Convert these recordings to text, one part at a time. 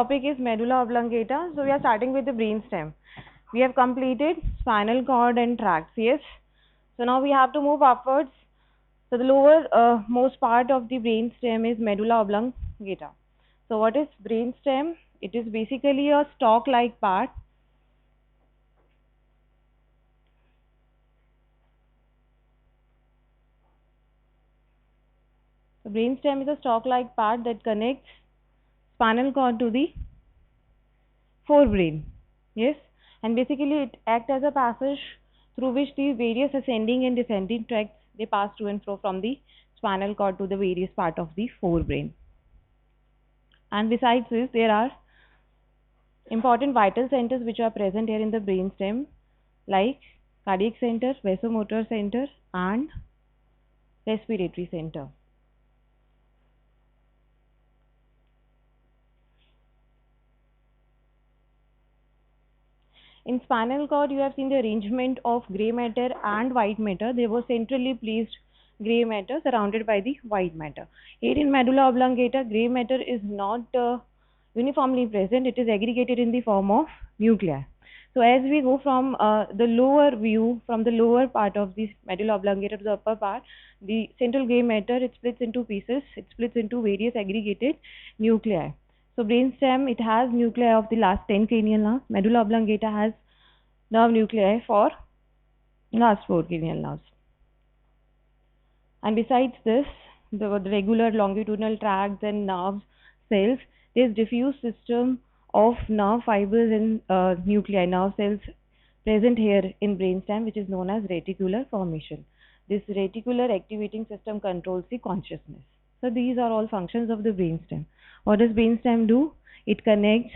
Topic is medulla oblongata. So we are starting with the brainstem. We have completed spinal cord and tracts. Yes. So now we have to move upwards. So the lower most part of the brainstem is medulla oblongata. So what is brainstem? It is basically a stalk-like part. The brainstem is a stalk-like part that connects spinal cord to the forebrain. Yes, and basically it acts as a passage through which the various ascending and descending tracts they pass to and fro from the spinal cord to the various part of the forebrain. And besides this, there are important vital centers which are present here in the brainstem, like cardiac center, vasomotor center, and respiratory center. In spinal cord, you have seen the arrangement of gray matter and white matter. They were centrally placed gray matter surrounded by the white matter. Here in medulla oblongata, gray matter is not uniformly present. It is aggregated in the form of nuclei. So as we go from the lower view, from the lower part of the medulla oblongata to the upper part, the central gray matter, it splits into pieces. It splits into various aggregated nuclei. So brainstem, it has nuclei of the last 10 cranial nerves. Medulla oblongata has nerve nuclei for last 4 cranial nerves. And besides this, the regular longitudinal tracts and nerve cells, there is diffuse system of nerve fibers and nuclei, nerve cells present here in brainstem, which is known as reticular formation. This reticular activating system controls the consciousness. So these are all functions of the brainstem. What does brainstem do? It connects.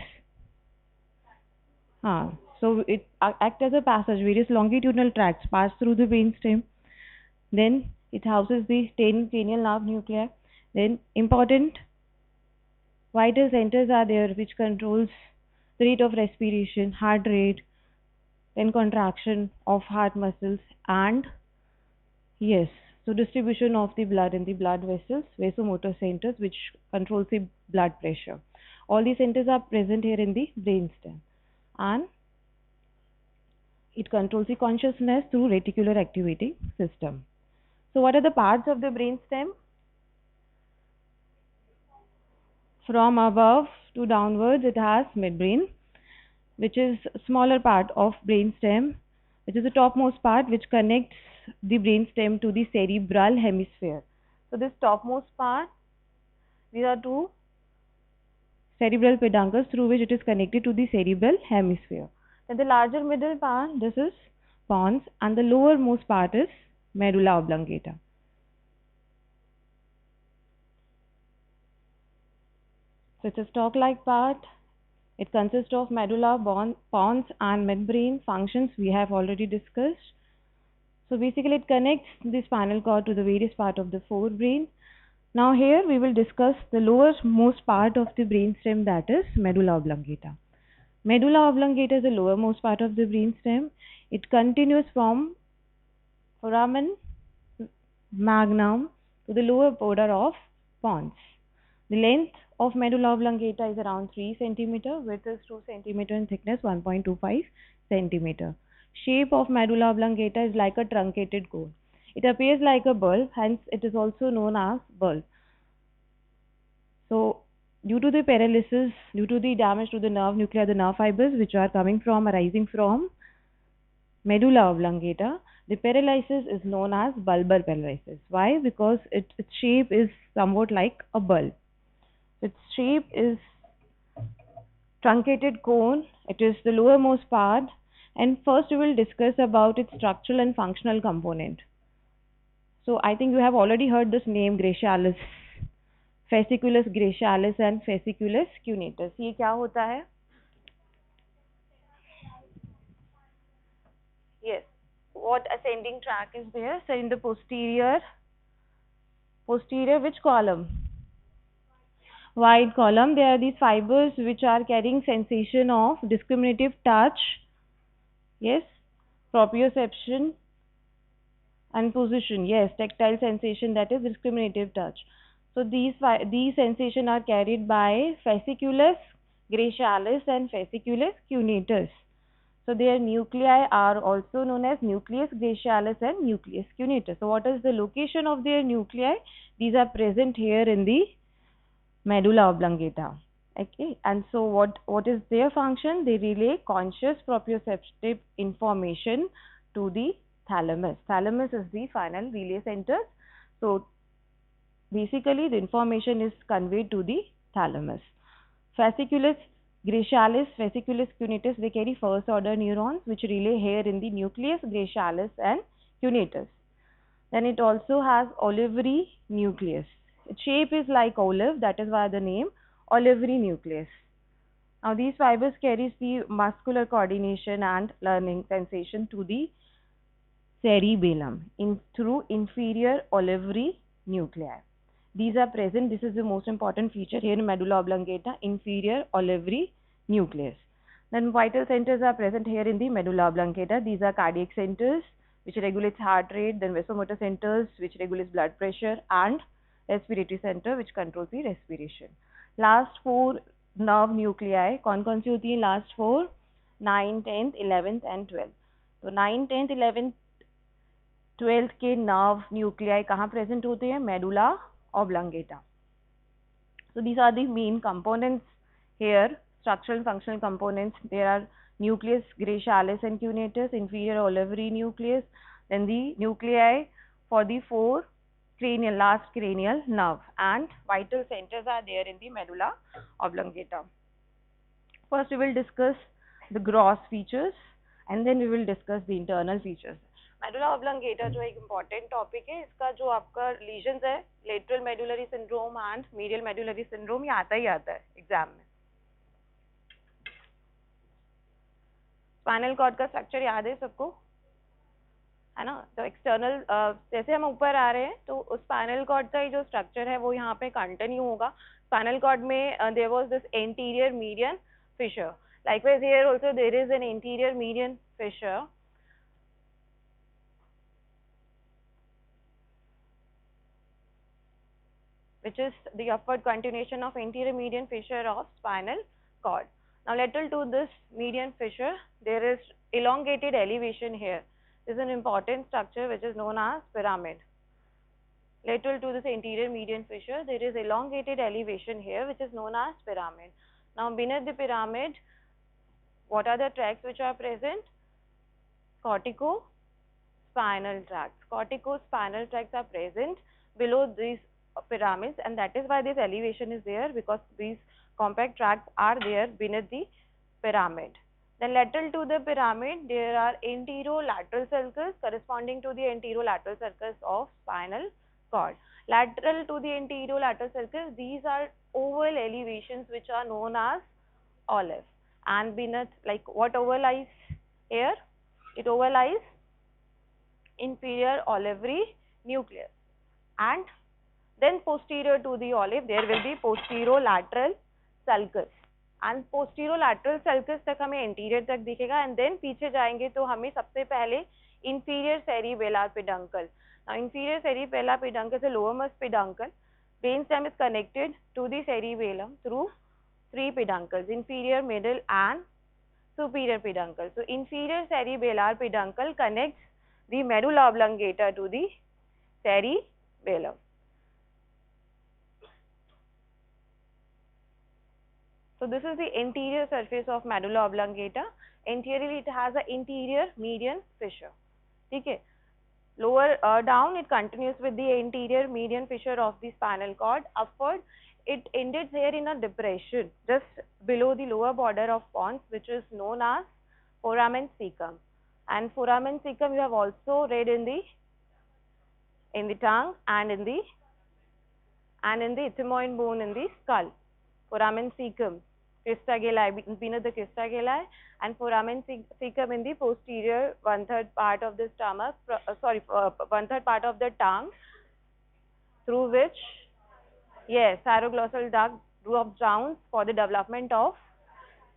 So it acts as a passage. Various longitudinal tracts pass through the brainstem. Then it houses the 10 cranial nerve nuclei. Then important vital centers are there which controls the rate of respiration, heart rate, then contraction of heart muscles, and yes, so distribution of the blood in the blood vessels, vasomotor centers which controls the blood pressure. All these centers are present here in the brainstem, and it controls the consciousness through reticular activating system. So what are the parts of the brainstem? From above to downwards, it has midbrain, which is a smaller part of brainstem, which is the topmost part which connects the brainstem to the cerebral hemisphere. So this topmost part, these are two cerebral peduncles through which it is connected to the cerebral hemisphere. Then the larger middle part, this is pons, and the lowermost part is medulla oblongata. So it's a stalk-like part. It consists of medulla, pons, and midbrain. Functions we have already discussed. So basically it connects the spinal cord to the various part of the forebrain. Now here we will discuss the lowermost part of the brainstem, that is medulla oblongata. Medulla oblongata is the lowermost part of the brainstem. It continues from foramen magnum to the lower border of pons. The length of medulla oblongata is around 3 cm, width is 2 cm, and thickness 1.25 cm. Shape of medulla oblongata is like a truncated cone. It appears like a bulb, hence it is also known as bulb. So due to the paralysis, due to the damage to the nerve nuclei, the nerve fibers which are arising from medulla oblongata, the paralysis is known as bulbar paralysis. Why? Because its shape is somewhat like a bulb. Its shape is truncated cone. It is the lowermost part, and first we will discuss about its structural and functional component. So I think you have already heard this name, gracialis, fasciculus gracialis and fasciculus cuneatus. ये क्या होता है? Yes. What ascending tract is there? So in the posterior which column? Wide column. There are these fibers which are carrying sensation of discriminative touch. Yes. Proprioception and position. Yes. Tactile sensation, that is discriminative touch. So these sensations are carried by fasciculus gracialis and fasciculus cuneatus. So their nuclei are also known as nucleus gracialis and nucleus cuneatus. So what is the location of their nuclei? These are present here in the medulla oblongata. Okay, and so what is their function? They relay conscious proprioceptive information to the thalamus. Thalamus is the final relay center. So basically the information is conveyed to the thalamus. Fasciculus gracialis, fasciculus cuneatus, they carry first order neurons which relay here in the nucleus gracialis and cuneatus. Then it also has olivary nucleus. Its shape is like olive, that is why the name olivary nucleus. Now these fibers carries the muscular coordination and learning sensation to the cerebellum through inferior olivary nuclei. These are present, this is the most important feature here in medulla oblongata, inferior olivary nucleus. Then vital centers are present here in the medulla oblongata. These are cardiac centers which regulates heart rate, then vasomotor centers which regulates blood pressure, and respiratory center which controls the respiration. Last four nerve nuclei, कौन सी होती है last four? 9, 10th, 11th and 12th. तो 9, 10th, 11th, 12th के nerve nuclei कहाँ present होते हैं? Medulla oblongata. So these are the main components here, structural and functional components. There are nucleus gracialis and cuneatus, inferior olivary nucleus, then the nuclei for the four cranial, last cranial nerve, and vital centers are there in the medulla oblongata. First we will discuss the gross features and then we will discuss the internal features. Medulla oblongata जो एक important topic है, इसका जो आपका lesions है lateral medullary syndrome and medial medullary syndrome, ये आता ही आता है एग्जाम में. स्पाइनल कॉर्ड का स्ट्रक्चर याद है सबको, है ना? तो एक्सटर्नल जैसे हम ऊपर आ रहे हैं तो स्पाइनल कॉर्ड का ही जो स्ट्रक्चर है वो यहाँ पे कंटिन्यू होगा. स्पाइनल कॉर्ड में there was this anterior median fissure. Likewise here also there is an anterior median fissure. Which is the upward continuation of anterior median fissure of spinal cord. Now lateral to this median fissure, there is elongated elevation here. This is an important structure which is known as pyramid. Lateral to this anterior median fissure, there is elongated elevation here which is known as pyramid. Now beneath the pyramid, what are the tracts which are present? Cortico-spinal tracts. Cortico-spinal tracts are present below these pyramids, and that is why this elevation is there, because these compact tracts are there beneath the pyramid. Then lateral to the pyramid, there are anterolateral sulcus corresponding to the anterolateral sulcus of spinal cord. Lateral to the anterolateral sulcus, these are oval elevations which are known as olive. And beneath, like what overlies here? It overlies inferior olivary nucleus, and then posterior to the olive there will be posterolateral sulcus, and posterolateral sulcus तक हमें anterior तक दिखेगा, and then पीछे जाएंगे तो हमें सबसे पहले inferior cerebellar peduncle. Now inferior cerebellar peduncle is lowermost peduncle. Brainstem is connected to the cerebellum through three peduncles: inferior, middle and superior peduncle. So inferior cerebellar peduncle connects the medulla oblongata to the cerebellum. So this is the anterior surface of medulla oblongata. Anteriorly it has an interior median fissure. Okay. Lower down it continues with the anterior median fissure of the spinal cord. Upward it ended here in a depression just below the lower border of pons, which is known as foramen caecum. And foramen caecum you have also read in the tongue and in the ethmoid bone in the skull. Foramen caecum, crista galli beneath the crista galli, and foramen caecum in the posterior 1/3 part of the stomach, 1/3 part of the tongue, through which, yes, thyroglossal duct drops down for the development of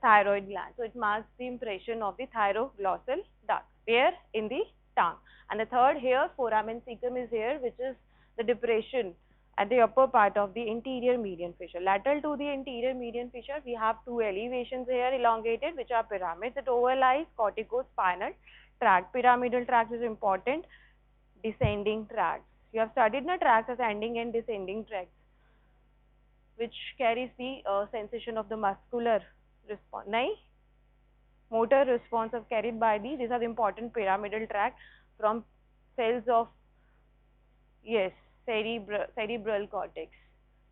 thyroid gland. So it marks the impression of the thyroglossal duct here in the tongue. And the third here, foramen caecum is here, which is the depression at the upper part of the anterior median fissure. Lateral to the anterior median fissure, we have two elevations here elongated, which are pyramids. It overlies corticospinal tract. Pyramidal tract is important. Descending tracts. You have studied the tracts as ascending and descending tracts, which carries the sensation of the muscular response. Nahi? Motor response are carried by these are the important pyramidal tract from cells of, yes, cerebral cortex,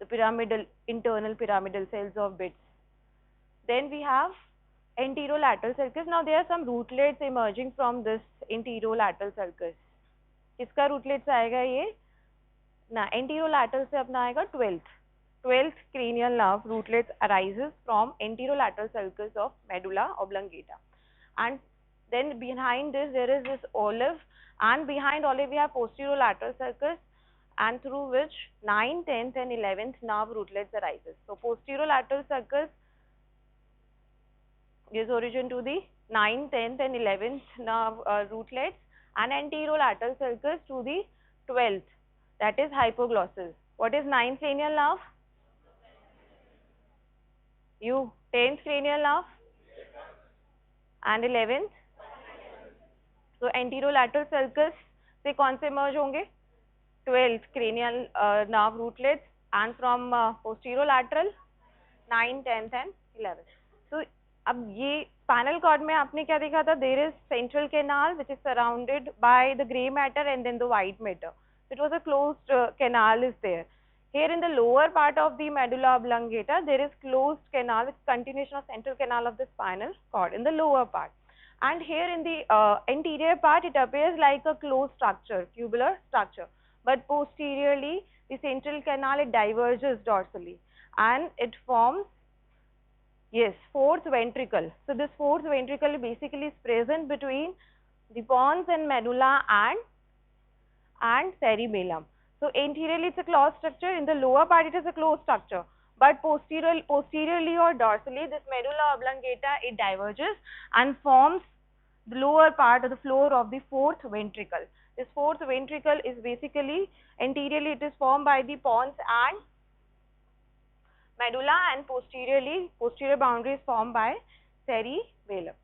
the pyramidal, internal pyramidal cells of bits. Then we have anterolateral sulcus. Now there are some rootlets emerging from this anterolateral sulcus. किसका रूटलेट आएगा ये ना anterolateral से अपना आएगा 12th cranial nerve rootlets arises from anterolateral sulcus of medulla oblongata, and then behind this there is this olive, and behind olive we have posterolateral sulcus, and through which 9th, 10th and 11th nerve rootlets arises. So posterolateral sulcus gives origin to the 9th, 10th and 11th nerve rootlets, and anterolateral sulcus to the 12th, that is hypoglossus. What is 9th cranial nerve? You 10th cranial nerve and 11th. So anterolateral sulcus से कौन से merge होंगे? 12th cranial nerve rootlets, and from posterolateral 9th, 10th and 11th. So अब ये spinal cord में आपने क्या देखा था? There is central canal which is surrounded by the grey matter and then the white matter. It was a closed canal is there. Here in the lower part of the medulla oblongata, there is closed canal, which is continuation of central canal of the spinal cord in the lower part. And here in the anterior part, it appears like a closed structure, tubular structure. But posteriorly, the central canal, it diverges dorsally and it forms, yes, fourth ventricle. So this fourth ventricle basically is present between the pons and medulla and cerebellum. So anteriorly it's a closed structure, in the lower part it is a closed structure, but posteriorly or dorsally this medulla oblongata, it diverges and forms the lower part of the floor of the fourth ventricle. This fourth ventricle is basically, anteriorly it is formed by the pons and medulla, and posterior boundary is formed by cerebellum.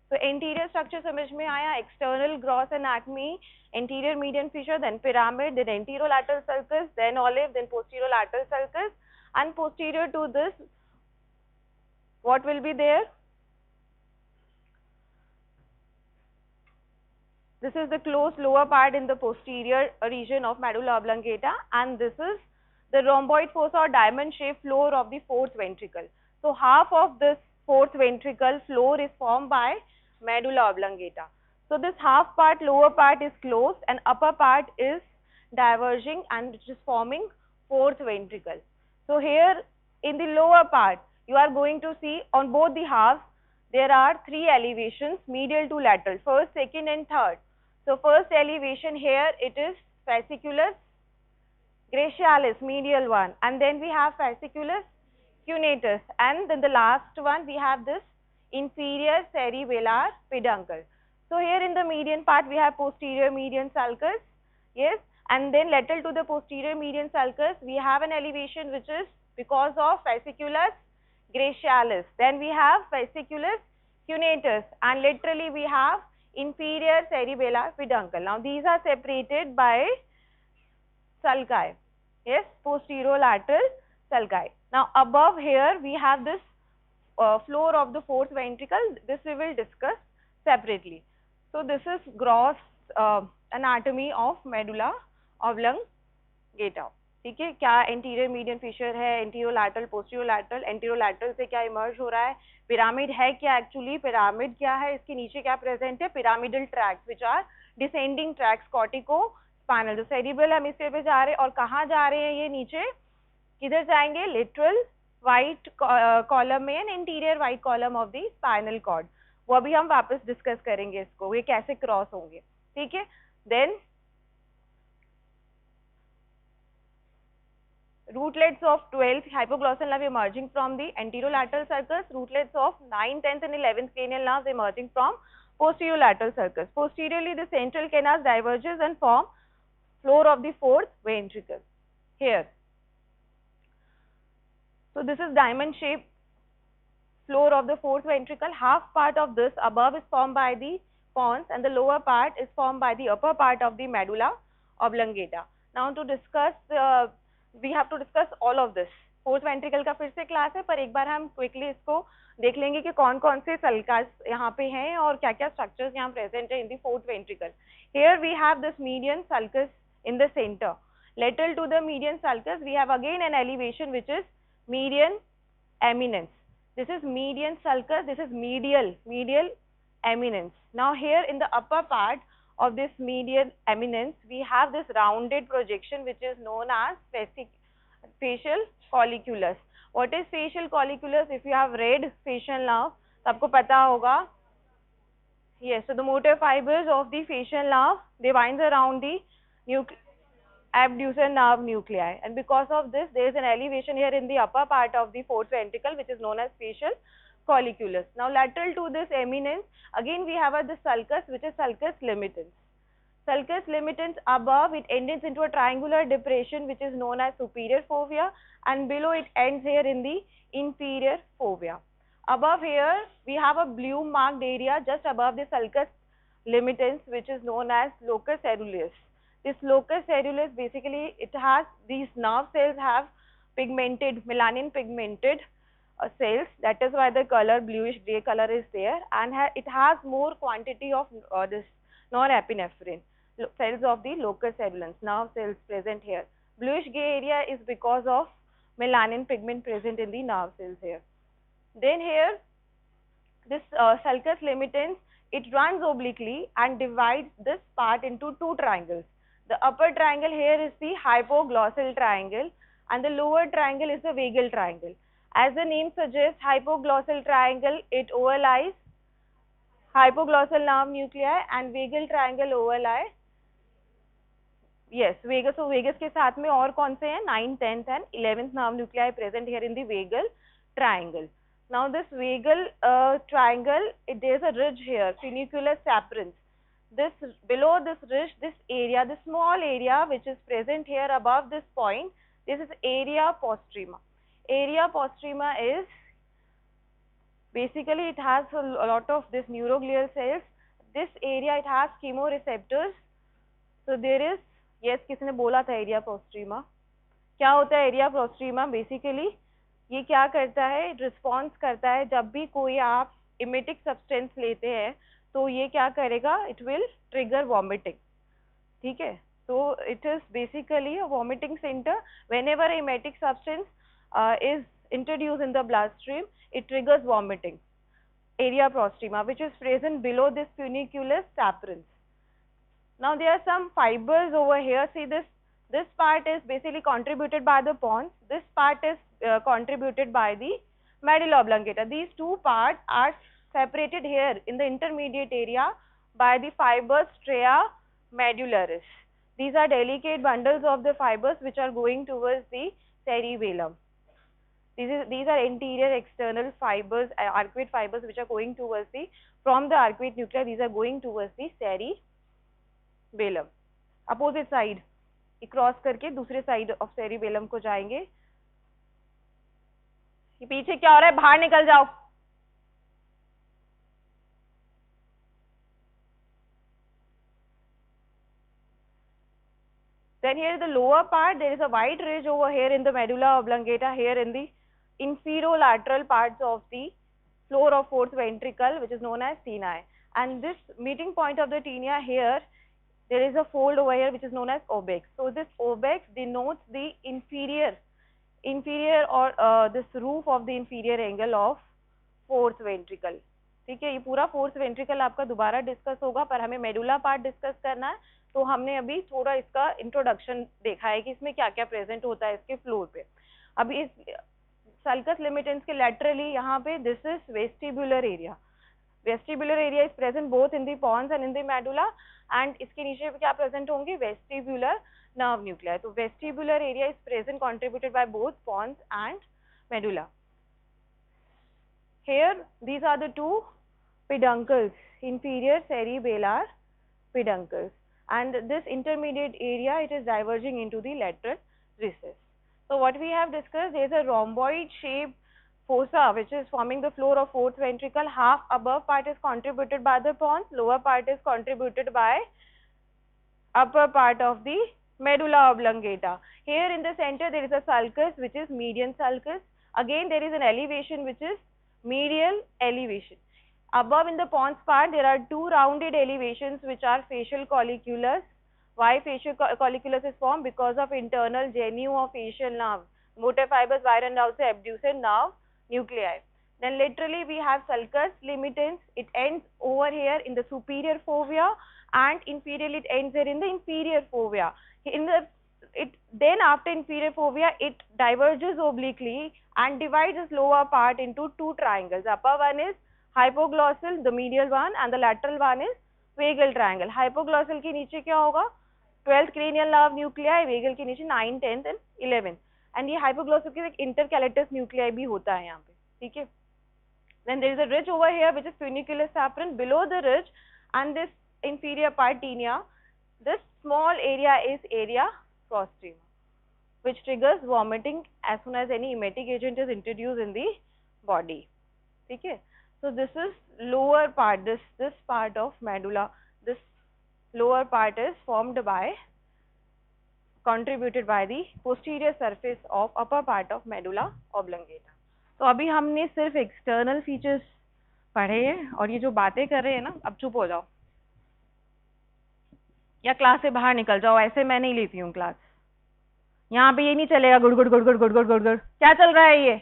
So anterior structure समझ में आया, external gross anatomy, anterior median fissure, then pyramid, then anterolateral sulcus, then olive, then posterolateral sulcus, and posterior to this, what will be there? This is the closed lower part in the posterior region of medulla oblongata, and this is the rhomboid fossa or diamond shaped floor of the fourth ventricle. So half of this fourth ventricle floor is formed by medulla oblongata. So this half part, lower part is closed and upper part is diverging and it is forming fourth ventricle. So here in the lower part, you are going to see on both the halves, there are three elevations, medial to lateral, first, second and third. So first elevation here, it is fasciculus gracialis, medial one, and then we have fasciculus cuneatus, and then the last one we have this inferior cerebellar peduncle. So here in the median part we have posterior median sulcus, yes, and then lateral to the posterior median sulcus we have an elevation which is because of fasciculus gracialis. Then we have fasciculus cuneatus, and laterally we have inferior cerebellar peduncle. Now these are separated by sulci, yes, posterolateral sulci. Now above here we have this floor of the fourth ventricle. This we will discuss separately. So this is gross anatomy of medulla oblongata. ठीक है, क्या anterior median Fisher है, anterolateral, पोस्टीरोलैटरल, anterolateral से क्या emerge हो रहा है, pyramid है क्या, एक्चुअली पिरामिड क्या है, इसके नीचे क्या प्रेजेंट है, pyramidal tracts which are descending tracts, cortico spinal, जो सेरिब्रल हेमिस्फीयर पे जा रहे हैं, और कहाँ जा रहे हैं ये नीचे, किधर जाएंगे, लेटरल वाइट कॉलम में and interior white column of the spinal cord. वो अभी हम वापस डिस्कस करेंगे इसको, ये कैसे क्रॉस होंगे. ठीक है, then rootlets of 12th hypoglossal nerve emerging from the anterolateral sulcus, rootlets of 9th, 10th and 11th cranial nerves emerging from posterolateral sulcus. Posteriorly, the central canal diverges and form floor of the fourth ventricle. here. So this is diamond shaped floor of the fourth ventricle. Half part of this above is formed by the pons and the lower part is formed by the upper part of the medulla oblongata. Now to discuss, we have to discuss all of this. Fourth ventricle का फिर से class है, पर एक बार हम quickly इसको देख लेंगे कि कौन कौन से सल्कस यहाँ पे हैं और क्या क्या स्ट्रक्चर्स यहाँ प्रेजेंट है in the fourth ventricle. Here we have this median sulcus in the center. Lateral to the median sulcus we have again an elevation which is median eminence. This is median sulcus, this is medial eminence. Now here in the upper part of this median eminence we have this rounded projection which is known as facial colliculus. What is facial colliculus? If you have read facial nerve, तो आपको पता होगा. Yes, so the motor fibers of the facial nerve, they winds around the abductor nerve nuclei, and because of this there is an elevation here in the upper part of the fourth ventricle which is known as facial colliculus. Now lateral to this eminence again we have the sulcus which is sulcus limitans. Sulcus limitans above it ends into a triangular depression which is known as superior fovea, and below it ends here in the inferior fovea. Above here we have a blue marked area just above the sulcus limitans which is known as locus coeruleus. This locus coeruleus basically it has these nerve cells have pigmented melanin pigmented cells, that is why the color bluish grey color is there, and it has more quantity of this norepinephrine cells of the locus coeruleus, nerve cells present here. Bluish grey area is because of melanin pigment present in the nerve cells here. Then here this sulcus limitans, it runs obliquely and divides this part into two triangles. The upper triangle here is the hypoglossal triangle and the lower triangle is the vagal triangle. As the name suggests, hypoglossal triangle, it overlies hypoglossal nerve nuclei and vagal triangle overlie. Yes, vagus. So vagus के साथ में और कौन से हैं? 9th, 10th and 11th nerve nuclei present here in the vagal triangle. Now this vagal triangle, there is a ridge here, funiculus sapierens. This below this ridge, this area, this small area which is present here above this point, this is area postrema. Area postrema is basically it has a lot of this neuroglial cells. This area it has chemoreceptors. So there is, yes, किसी ने बोला था area postrema. क्या होता है area postrema? Basically ये क्या करता है? रिस्पॉन्स करता है जब भी कोई आप इमेटिक सब्सटेंस लेते हैं तो ये क्या करेगा? It will trigger vomiting. ठीक है, so it is basically a vomiting center. Whenever a emetic substance is introduced in the bloodstream, it triggers vomiting. Area postrema, which is present below this funiculus sapierens. Now there are some fibers over here. See this part is basically contributed by the pons. This part is contributed by the medulla oblongata. These two parts are separated here in the intermediate area by the fibers stria medullaris. These are delicate bundles of the fibers which are going towards the cerebellum. These are anterior external fibers, arcuate fibers which are going towards the, from the arcuate nuclei, these are going towards the cerebellum. Opposite side, cross करके दूसरे side of cerebellum को जाएंगे. ये पीछे क्या हो रहा है? बाहर निकल जाओ. Then here is the lower part. There is a white ridge over here in the medulla oblongata, here in the inferolateral parts of the floor of fourth ventricle, which is known as tenae. And this meeting point of the tinea here, there is a fold over here which is known as obex. So this obex denotes the inferior or this roof of the inferior angle of fourth ventricle. ठीक है, ये पूरा fourth ventricle आपका दोबारा discuss होगा, पर हमें medulla part discuss करना है. तो हमने अभी थोड़ा इसका इंट्रोडक्शन देखा है कि इसमें क्या क्या प्रेजेंट होता है इसके फ्लोर पे. अभी इस सल्कस लिमिटेंस के लैटरली यहाँ पे this is vestibular area. Vestibular area is present both in the pons and in the medulla, and इसके नीचे पे क्या प्रेजेंट होंगे? Vestibular nerve nuclei. तो vestibular area is present contributed by both pons and medulla. Here these are the two peduncles, inferior cerebellar peduncles, and this intermediate area it is diverging into the lateral recess. So what we have discussed, there is a rhomboid shaped fossa which is forming the floor of fourth ventricle. Half above part is contributed by the pons, lower part is contributed by upper part of the medulla oblongata. Here in the center there is a sulcus which is median sulcus. Again there is an elevation which is medial elevation. Above in the pons part there are two rounded elevations which are facial colliculus. Why facial colliculus is formed? Because of internal genu of facial nerve. Motor fibers wire and also abducent nerve nuclei. Then laterally we have sulcus limitans. It ends over here in the superior fovea, and inferiorly it ends here in the inferior fovea. Then after inferior fovea it diverges obliquely and divides its lower part into two triangles. Upper one is hypoglossal, the medial one, and the lateral one is vagal triangle. Hypoglossal के नीचे क्या होगा? 12th cranial nerve nuclei, vagal के नीचे 9, 10th and 11th. And ये hypoglossal के एक intercalatus nuclei भी होता है यहाँ पे, ठीक है? Then there is a ridge over here which is funiculus afferent. Below the ridge and this inferior part tinea, this small area is area prostrima, which triggers vomiting as soon as any emetic agent is introduced in the body. Okay? So this is lower part, this part of medulla, this lower part is formed by, contributed by the posterior surface of upper part of medulla oblongata. तो अभी हमने सिर्फ external features पढ़े हैं और ये जो बातें कर रहे हैं ना, अब चुप हो जाओ या क्लास से बाहर निकल जाओ, ऐसे मैं नहीं लेती हूँ क्लास। यहाँ पे ये नहीं चलेगा गुड़ गुड़ गुड़ गुड़ गुड़ गुड़ गुड़ गुड़, क्या चल रहा है ये?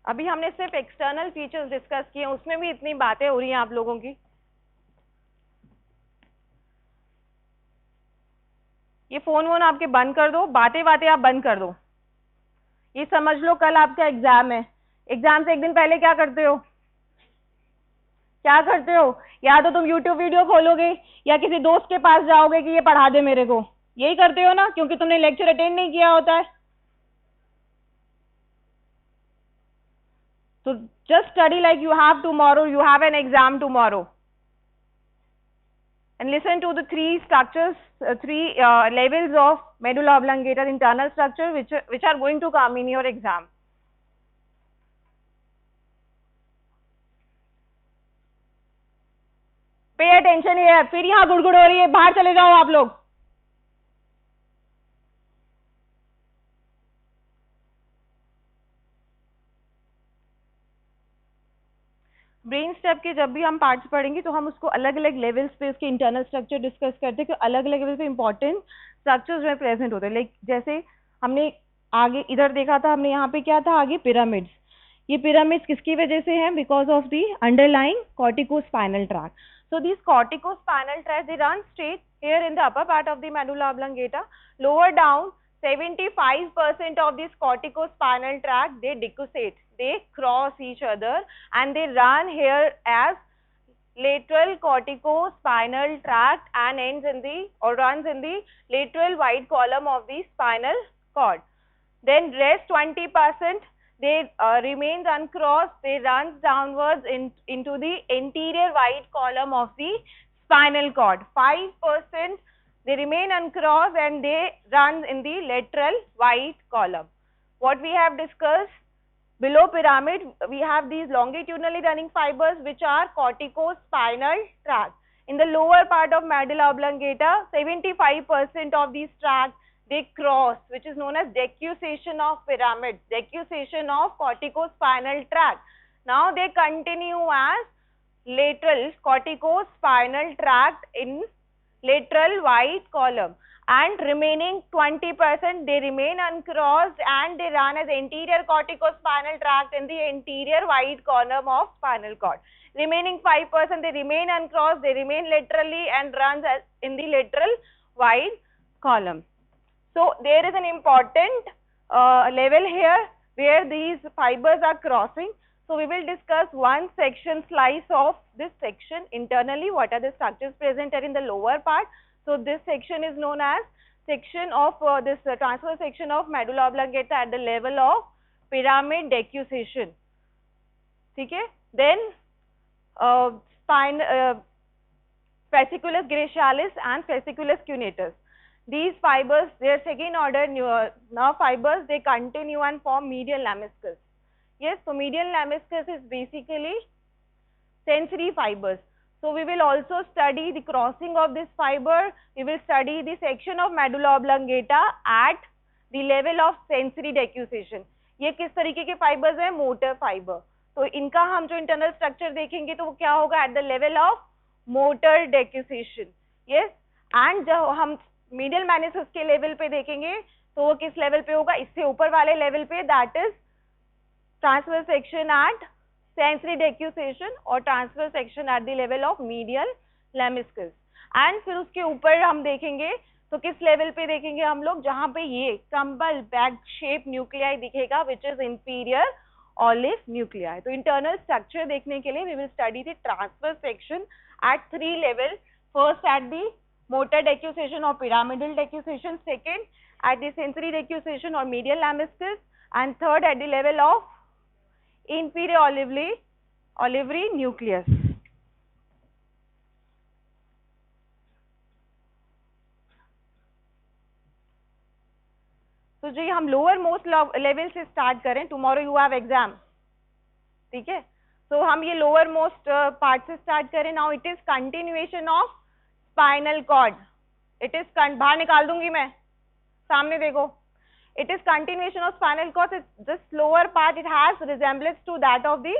अभी हमने सिर्फ एक्सटर्नल फीचर्स डिस्कस किए, उसमें भी इतनी बातें हो रही हैं आप लोगों की। ये फोन वोन आपके बंद कर दो, बातें बातें आप बंद कर दो। ये समझ लो कल आपका एग्जाम है, एग्जाम से एक दिन पहले क्या करते हो? क्या करते हो? या तो तुम यूट्यूब वीडियो खोलोगे या किसी दोस्त के पास जाओगे कि ये पढ़ा दे मेरे को, यही करते हो ना, क्योंकि तुमने लेक्चर अटेंड नहीं किया होता है। तो just study like you have tomorrow, you have an exam tomorrow, and listen to the three structures, three levels of medulla oblongata, internal structure which are going to come in your exam. Pay attention here. फिर यहाँ गुड़गुड़ हो रही है, बाहर चले जाओ आप लोग। ब्रेन स्टेप के जब भी हम पार्ट्स पढ़ेंगे तो हम उसको अलग अलग लेवल्स पे उसके इंटरनल स्ट्रक्चर डिस्कस करते हैं कि अलग अलग लेवल पे इंपॉर्टेंट स्ट्रक्चर्स में प्रेजेंट होते हैं। लाइक जैसे हमने आगे इधर देखा था, हमने यहाँ पे क्या था आगे, पिरामिड्स। ये पिरामिड्स किसकी वजह से हैं? Because of the underlying corticospinal tract. So these corticospinal tracts, they run straight here in the upper part of the medulla oblongata. Lower down, 75% of this corticospinal tract, they decussate, they cross each other and they run here as lateral corticospinal tract and ends in the or runs in the lateral wide column of the spinal cord. Then rest 20%, they remains uncrossed, they runs downwards into the anterior wide column of the spinal cord. 5% they remain uncrossed and they run in the lateral wide column. What we have discussed, below pyramid we have these longitudinally running fibers which are corticospinal tract. In the lower part of medulla oblongata, 75% of these tracts they cross, which is known as decussation of pyramid, decussation of corticospinal tract. Now they continue as lateral corticospinal tract in lateral wide column, and remaining 20% they remain uncrossed and they run as anterior corticospinal tract in the anterior wide column of spinal cord. Remaining 5% they remain uncrossed, they remain laterally and runs as in the lateral wide column. So there is an important level here where these fibers are crossing. So we will discuss one section slice of this section internally, what are the structures present here in the lower part. So this section is known as section of this transverse section of medulla oblongata at the level of pyramid decussation. Okay? Then spine, fasciculus gracialis and fasciculus cuneatus. These fibers, they are second order nerve fibers, they continue and form medial lemniscus. Yes, so medial lemniscus is basically sensory fibers. So we will also study the crossing of this fiber. We will study the section of medulla oblongata at the level of sensory decussation. ये किस तरीके के fibres हैं? Motor fibre. तो इनका हम जो internal structure देखेंगे तो वो क्या होगा? Eight the level of motor decussation. Yes, and जब हम मीडियल मेनिस्कस के लेवल पे देखेंगे तो वो किस लेवल पे होगा? इससे ऊपर वाले लेवल पे, that is transverse section at sensory decussation और transverse section at the level of medial lemniscus. And फिर उसके ऊपर हम देखेंगे तो किस लेवल पे देखेंगे हम लोग? जहां पे ये कंबल बैग शेप न्यूक्लियाई दिखेगा, which is inferior olive nuclei. तो इंटरनल स्ट्रक्चर देखने के लिए we will study the transverse section at 3 level. First at the motor decussation और pyramidal decussation, second at the sensory decussation और medial lemniscus, and third at the level of inferior olivary nucleus. तो जी हम lowermost level से start करें. Tomorrow you have exam, ठीक है? तो हम ये लोअर मोस्ट पार्ट से स्टार्ट करें. Now it is continuation of spinal cord. It is बाहर निकाल दूंगी मैं, सामने देखो. It is continuation of spinal cord. This lower part, it has resemblance to that of the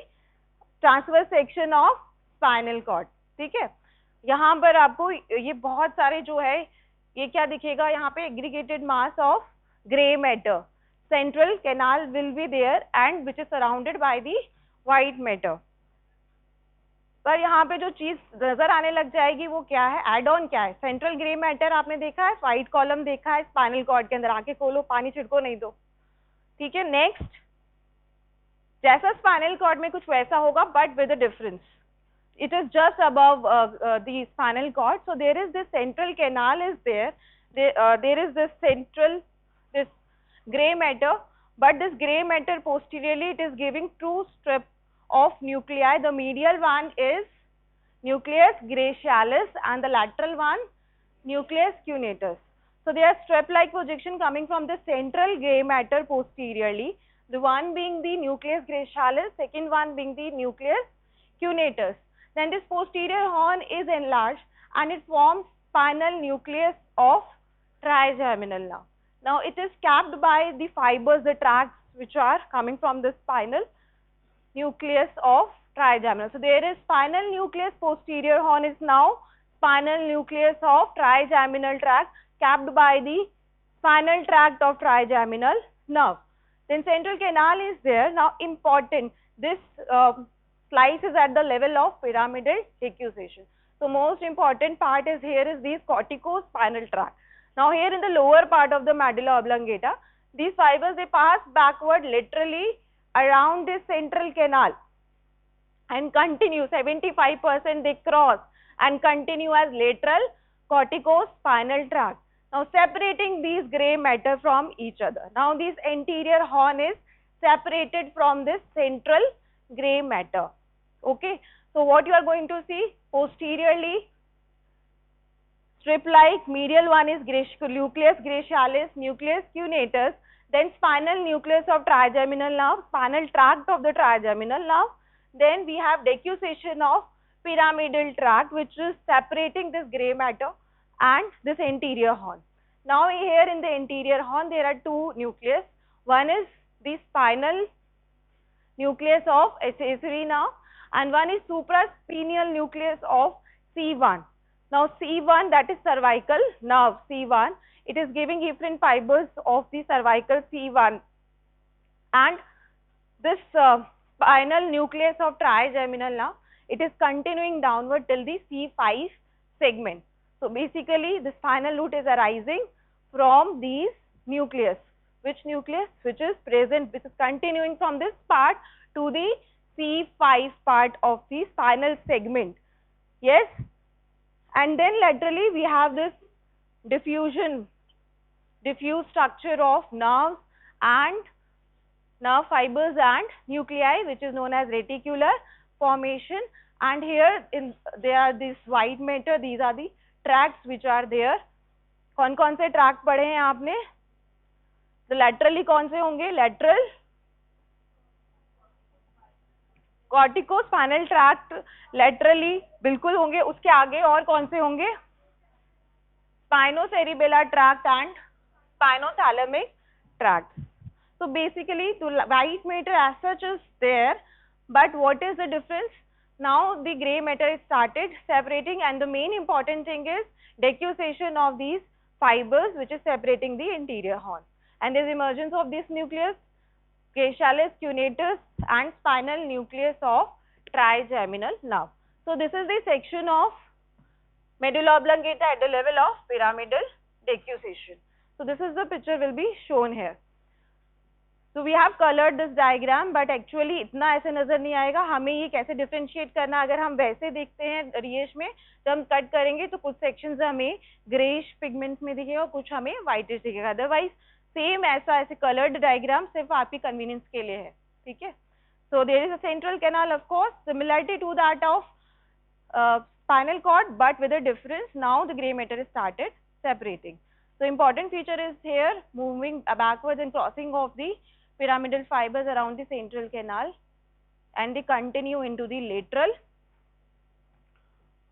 transverse section of spinal cord. ठीक है? यहाँ पर आपको ये बहुत सारे जो है ये क्या दिखेगा? यहाँ पे aggregated mass of gray matter. Central canal will be there and which is surrounded by the white matter. पर यहाँ पे जो चीज नजर आने लग जाएगी वो क्या है? एड ऑन क्या है? सेंट्रल ग्रे मैटर आपने देखा है, व्हाइट कॉलम देखा है स्पाइनल कॉर्ड के अंदर. आके खोलो, पानी छिड़को नहीं दो, ठीक है? नेक्स्ट, जैसा स्पाइनल कॉर्ड में कुछ वैसा होगा but with a difference. It is just above the spinal cord. So there is this central canal is there. There is this central, this grey matter, but this gray matter posteriorly it is giving two strip of nuclei. The medial one is nucleus gracialis and the lateral one nucleus cuneatus. So there are strap-like projection coming from the central gray matter posteriorly. The one being the nucleus gracialis, second one being the nucleus cuneatus. Then this posterior horn is enlarged and it forms spinal nucleus of trigeminal nerve. Now it is capped by the fibers, the tracts which are coming from the spinal nucleus of trigeminal. So there is spinal nucleus, posterior horn is now spinal nucleus of trigeminal tract, capped by the spinal tract of trigeminal nerve. Then central canal is there. Now important, this slice is at the level of pyramidal decussation. So most important part is here is these corticospinal tract. Now here in the lower part of the medulla oblongata, these fibers they pass backward laterally around this central canal and continue 75% they cross and continue as lateral corticospinal tract. Now separating these gray matter from each other. Now this anterior horn is separated from this central gray matter. Okay, so what you are going to see posteriorly, strip-like, medial one is nucleus gracialis, nucleus cuneatus, then spinal nucleus of trigeminal nerve, spinal tract of the trigeminal nerve, then we have decussation of pyramidal tract which is separating this gray matter and this anterior horn. Now here in the anterior horn there are two nucleus. One is the spinal nucleus of accessory nerve and one is supraspinaal nucleus of C1. Now C1, that is cervical nerve C1, it is giving efferent fibers of the cervical C1 and this spinal nucleus of trigeminal nerve, it is continuing downward till the C5 segment. So basically the spinal root is arising from these nucleus. Which nucleus? Which is present, which is continuing from this part to the C5 part of the spinal segment. Yes? And then laterally we have this diffuse structure of nerves and nerve fibers and nuclei which is known as reticular formation, and here in there are this white matter, these are the tracts which are there. कौन कौन से tract पढ़े हैं आपने? तो laterally कौन से होंगे? lateral corticospinal tract laterally बिल्कुल होंगे. उसके आगे और कौन से होंगे? spinocerebellar tract and spinothalamic tract. So basically the white matter as such is there, but what is the difference? Now the gray matter is started separating, and the main important thing is decussation of these fibers which is separating the interior horn, and there is emergence of this nucleus, gracilis, cuneatus and spinal nucleus of trigeminal nerve. So this is the section of medulla oblongata at the level of pyramidal decussation. So this is the picture will be shown here. So we have colored this diagram, but actually इतना ऐसे नजर नहीं आएगा. हमें ये कैसे differentiate करना, अगर हम वैसे देखते हैं रियेश में, जब हम कट करेंगे तो कुछ सेक्शंस हमें ग्रेइश पिगमेंट्स में दिखेगा और कुछ हमें व्हाइटिश दिखेगा. अदरवाइज सेम ऐसे कलर्ड डायग्राम सिर्फ आपकी कन्वीनियंस के लिए है. ठीक है. So there is a central canal, of course similarity to that of spinal cord, but with a difference. Now the gray matter is started separating. So important feature is here, moving backwards and crossing of the pyramidal fibers around the central canal, and they continue into the lateral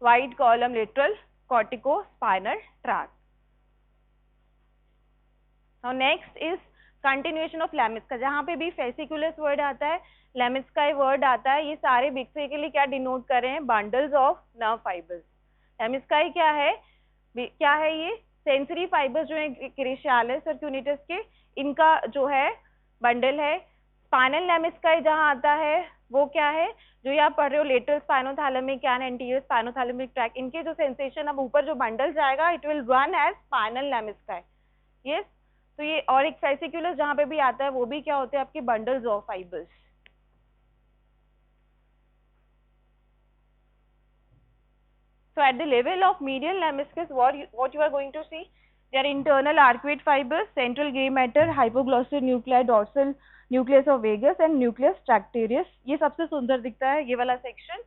wide column lateral corticospinal tract. Now next is continuation of Lamnisci. जहाँ पे भी fasciculus word आता है, Lamnisci word आता है, ये सारे basically क्या denote कर रहे हैं? bundles of nerve fibers. Lamnisci क्या है? ये sensory fibers जो है gracilis और cuneatus के, इनका जो है बंडल है. स्पाइनल लेमिस्काई जहां आता है वो क्या है? जो ये आप पढ़ रहे हो, lateral spinothalamic and anterior spinothalamic tract, इनके जो सेंसेशन अब ऊपर जो बंडल जाएगा, it will run as spinal lemnisci. Yes. तो ये और एक फेसिकुलस जहां पे भी आता है वो भी क्या होते हैं? आपके bundles of fibres. So at the level of medial lemniscus, what you are going to see, there are internal arcuate fibers, central gray matter, hypoglossal nuclei, dorsal nucleus of vagus and nucleus tractarius. ये सबसे सुंदर दिखता है ये वाला section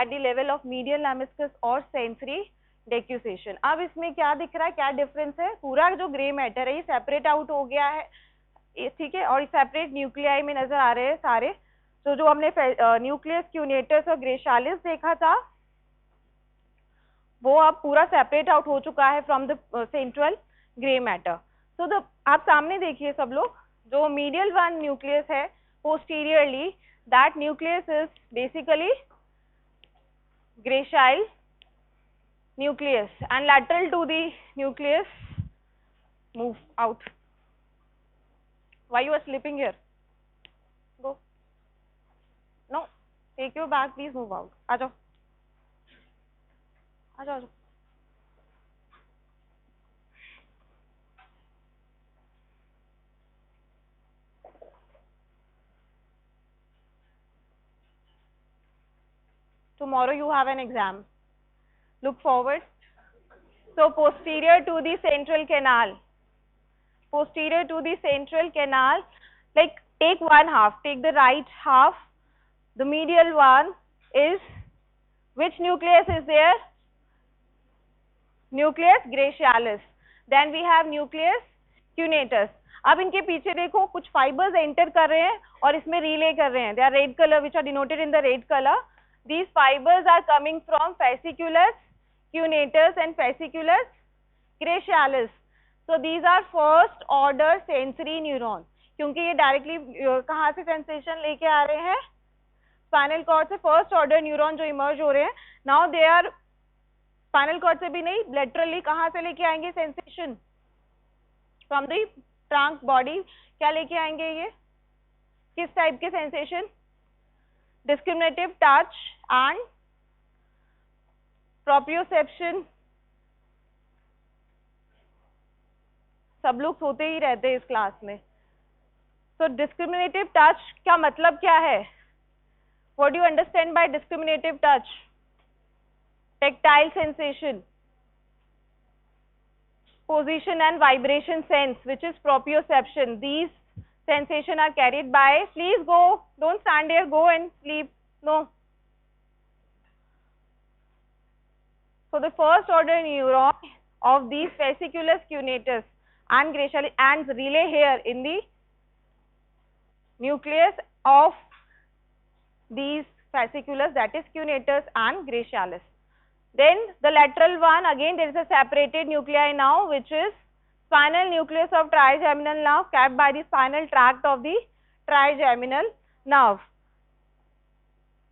at the level of medial lemniscus और sensory decussation. अब इसमें क्या दिख रहा है, क्या डिफरेंस है? पूरा जो ग्रे मैटर है ये सेपरेट आउट हो गया है, ठीक है, और सेपरेट न्यूक्लियाई में नजर आ रहे हैं सारे. तो जो हमने न्यूक्लियस, क्यूनेटस और ग्रेशालिस देखा था, वो अब पूरा सेपरेट आउट हो चुका है from the central grey matter. So the आप सामने देखिए सब लोग, जो मीडियल वन न्यूक्लियस है posteriorly, that nucleus is basically gracile nucleus, and lateral to the nucleus, move out. Why you are sleeping here? Go. No, take your bag, please move out. आ जाओ, आ जाओ. Tomorrow you have an exam. Look forward. So posterior to the central canal, posterior to the central canal, like take one half, take the right half. The medial one is, which nucleus is there? Nucleus gracialis. Then we have nucleus cuneatus. अब इनके पीछे देखो कुछ fibres enter कर रहे हैं और इसमें रिले कर रहे हैं. They are red color, which are denoted in the red color. These fibers are coming from fasciculus cuneatus and fasciculus gracialis. So these are first order sensory neuron, क्योंकि ये डायरेक्टली कहाँ से सेंसेशन लेके आ रहे हैं? स्पाइनल कॉर्ड से first order neuron जो इमर्ज हो रहे हैं. Now they are spinal cord से भी नहीं, लेटरली कहाँ से लेके आएंगे sensation? From the trunk body. क्या लेके आएंगे ये? किस टाइप के sensation? Discriminative touch and proprioception. सब लोग सोते ही रहते हैं इस क्लास में. सो डिस्क्रिमिनेटिव टच का मतलब क्या है? What do you understand by discriminative touch? Tactile sensation, position and vibration sense, which is proprioception. These sensation are carried by, please go, don't stand here, go and sleep. No, So the first order neuron of these fasciculus cuneatus and gracialis and relay here in the nucleus of these fasciculus, that is cuneatus and gracialis. Then the lateral one, again there is a separated nuclei now, which is spinal nucleus of trigeminal nerve capped by the spinal tract of the trigeminal nerve.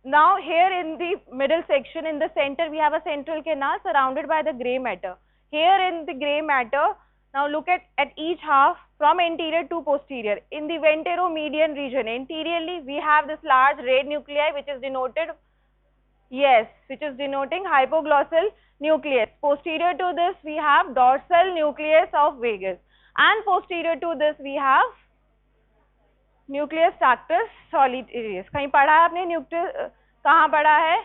Now here in the middle section, in the center, we have a central canal surrounded by the grey matter. Here in the grey matter, now look at each half from anterior to posterior. In the ventromedian region, anteriorly we have this large red nuclei which is denoted, yes, which is denoting hypoglossal nucleus. Posterior to this we have dorsal nucleus of vagus, and posterior to this we have nucleus tractus solitarius. कहीं पढ़ा है आपने nucleus? कहाँ पढ़ा है?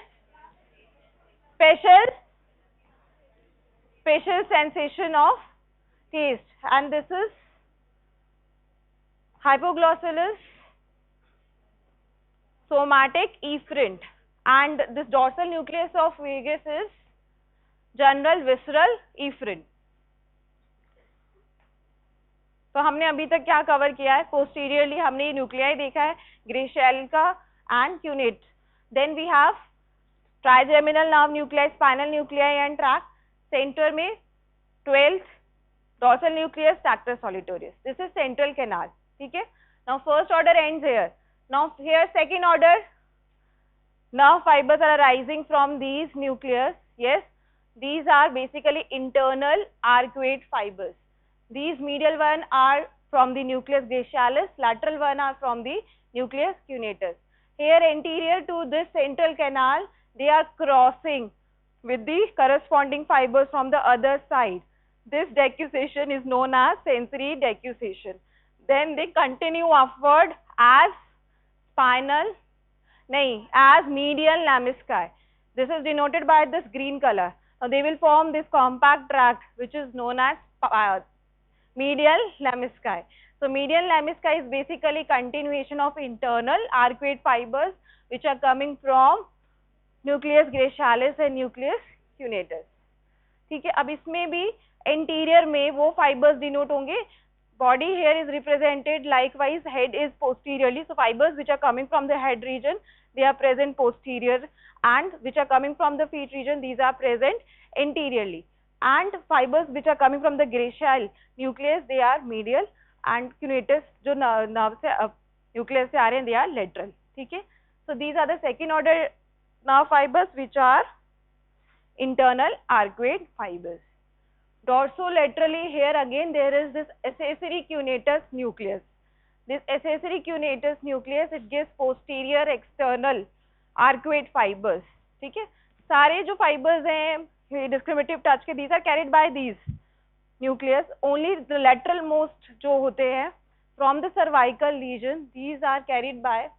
Special sensation of taste, and this is hypoglossal somatic efferent, and this dorsal nucleus of vagus is general visceral efferent. तो हमने अभी तक क्या कवर किया है? पोस्टीरियरली हमने ये न्यूक्लियाई देखा है, ग्रेशियल का and cuneate. Then we have trigeminal nerve nuclei, spinal nuclei and tract. Centre में 12th dorsal nucleus, tractus solitarius. This is central canal. ठीक है. Now first order ends here. Now here second order nerve fibers are arising from these nucleus. Yes, these are basically internal arcuate fibers. These medial one are from the nucleus gracialis, lateral one are from the nucleus cuneatus. Here anterior to this central canal, they are crossing with the corresponding fibers from the other side. This decussation is known as sensory decussation. Then they continue upward as spinal, as medial lamnisci. This is denoted by this green color. Now they will form this compact tract which is known as medial lamnisci. So medial lamnisci is basically continuation of internal arcuate fibers which are coming from nucleus gracialis and nucleus cuneatus. ठीक है. अब इसमें भी anterior में वो fibers denote होंगे. Body here is represented likewise, head is posteriorly, so fibers which are coming from the head region, they are present posterior, and which are coming from the feet region, these are present anteriorly, and fibers which are coming from the gracial nucleus, they are medial, and cuneatus जो nerve से nucleus से आ रहे हैं, they are lateral. ठीक है. So these are the second order nerve fibers which are internal arcuate fibers. Dorsolaterally here again there is this accessory cuneatus nucleus. This accessory cuneatus nucleus, it gives posterior external arcuate fibers. ठीक है. सारे जो fibers हैं discriminative touch के, these are carried by these nucleus. Only the lateral most जो होते हैं from the cervical region, these are carried by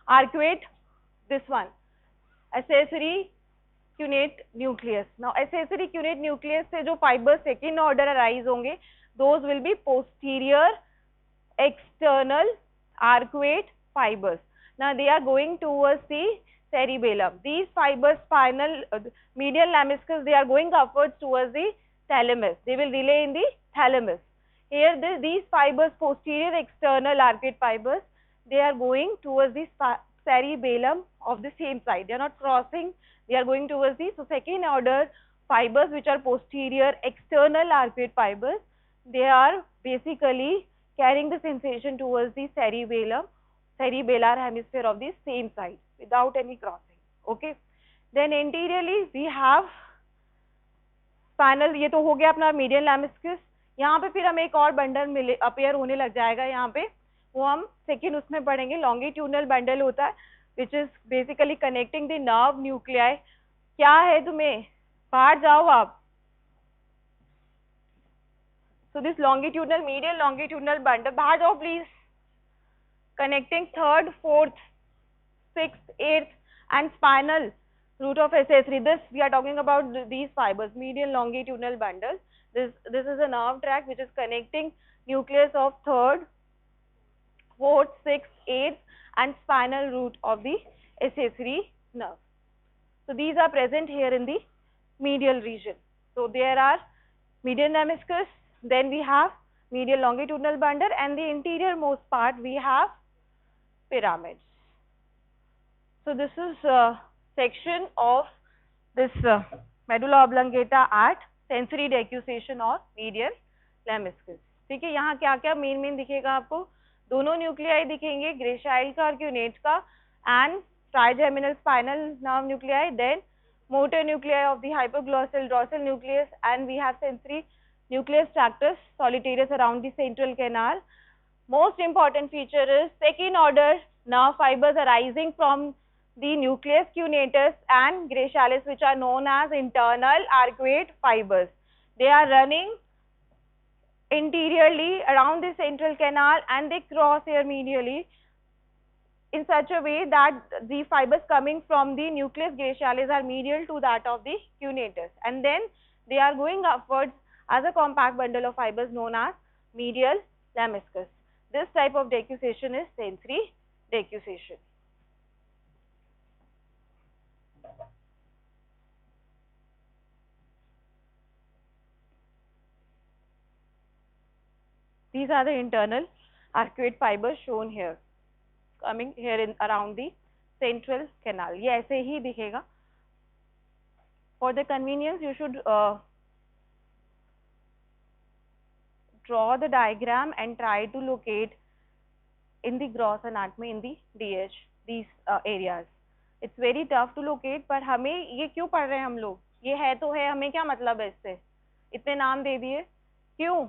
arcuate, this one, accessory cunate nucleus. Now accessory cunate nucleus से जो fibers second order arise होंगे, those will be posterior external arcuate fibers. Now they are going towards the cerebellum. These fibers, spinal medial lamniscus, they are going upwards towards the thalamus. They will relay in the thalamus. Here these fibers, posterior external arcuate fibers, they are going towards the cerebellum of the same side. They are not crossing. They are going towards the, so second order fibers which are posterior external arcuate fibers, they are basically carrying the sensation towards the cerebellum, cerebellar hemisphere of the same side without any crossing. Okay. Then anteriorly we have spinal. ये तो हो गया अपना medial lamniscus. यहाँ पे फिर हमें एक और बंडल मिले अपीयर होने लग जाएगा. यहाँ पे वो हम सेकेंड उसमें पढ़ेंगे. लॉन्गिट्यूडनल बंडल होता है which is basically connecting the nerve nuclei. क्या है तुम्हें? बाहर जाओ आप. So this longitudinal, medial longitudinal bundle, बाहर जाओ please. Connecting 3rd, 4th, 6th, 8th and spinal root of accessory. This we are talking about these fibers, medial longitudinal bundle. This is a nerve tract which is connecting nucleus of 3rd, 4th, 6th, 8th and spinal root of the accessory nerve. So these are present here in the medial region. So there are medial lemniscus, then we have medial longitudinal bundle, and the interior most part we have pyramids. So this is section of this medulla oblongata at sensory decussation और medial lemniscus. ठीक है, यहाँ क्या क्या main दिखेगा आपको, दोनों nuclei दिखेंगे, ग्रेशाइल का और क्यूनेट का, and trigeminal spinal nerve nuclei, then motor nuclei of the hypoglossal dorsal nucleus, and we have sensory nucleus tractus solitarius around the central canal. Most important feature is second order nerve fibers arising from the nucleus cuneatus and gracialis, which are known as internal arcuate fibers. They are running interiorly around the central canal and they cross here medially in such a way that the fibers coming from the nucleus gracialis are medial to that of the cuneatus, and then they are going upwards as a compact bundle of fibers known as medial lemniscus. This type of decussation is sensory decussation. These are the internal arcuate fibers shown here, coming here in around the central canal. ये ऐसे ही दिखेगा. For the convenience, you should draw the diagram and try to locate in the gross anatomy in the DH these areas. It's very tough to locate, पर हमें ये क्यों पढ़ रहे हैं हम लोग, ये है तो है, हमें क्या मतलब है इससे, इतने नाम दे दिए, क्यों?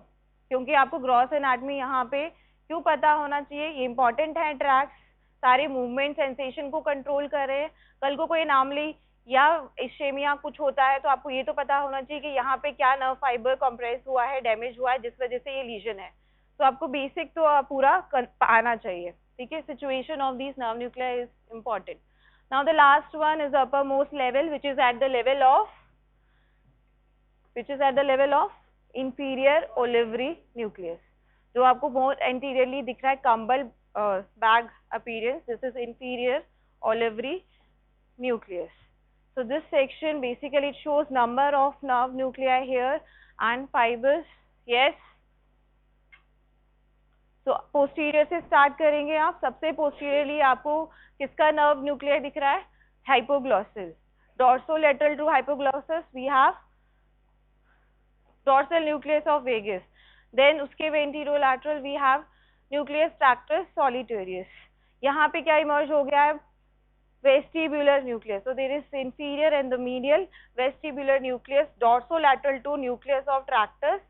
क्योंकि आपको ग्रॉस एनाटमी यहाँ पे क्यों पता होना चाहिए, ये इंपॉर्टेंट है. ट्रैक्स सारे मूवमेंट सेंसेशन को कंट्रोल कर रहे हैं. कल को कोई एनॉमली या इश्केमिया कुछ होता है तो आपको ये तो पता होना चाहिए कि यहाँ पे क्या नर्व फाइबर कंप्रेस हुआ है, डैमेज हुआ है, जिस वजह से ये लीजन है. तो आपको बेसिक तो पूरा आना चाहिए. ठीक है, situation of this nerve nuclear is important. Now the last one is upper most level, which is at the level of inferior olivary nucleus, जो आपको बहुत एंटीरियरली दिख रहा है, कंबल bag appearance. This is inferior olivary nucleus. So this section basically it shows number of nerve nuclei here and fibers. Yes. So posterior से start करेंगे आप. सबसे posteriorly आपको किसका nerve nuclei दिख रहा है? Hypoglossus. Dorsolateral to hypoglossus we have dorsal nucleus of vagus. Then उसके ventrolateral we have nucleus tractus solitarius. यहाँ पे क्या emerge हो गया है? Vestibular nucleus. So there is inferior and the medial vestibular nucleus, dorsolateral to nucleus of tractus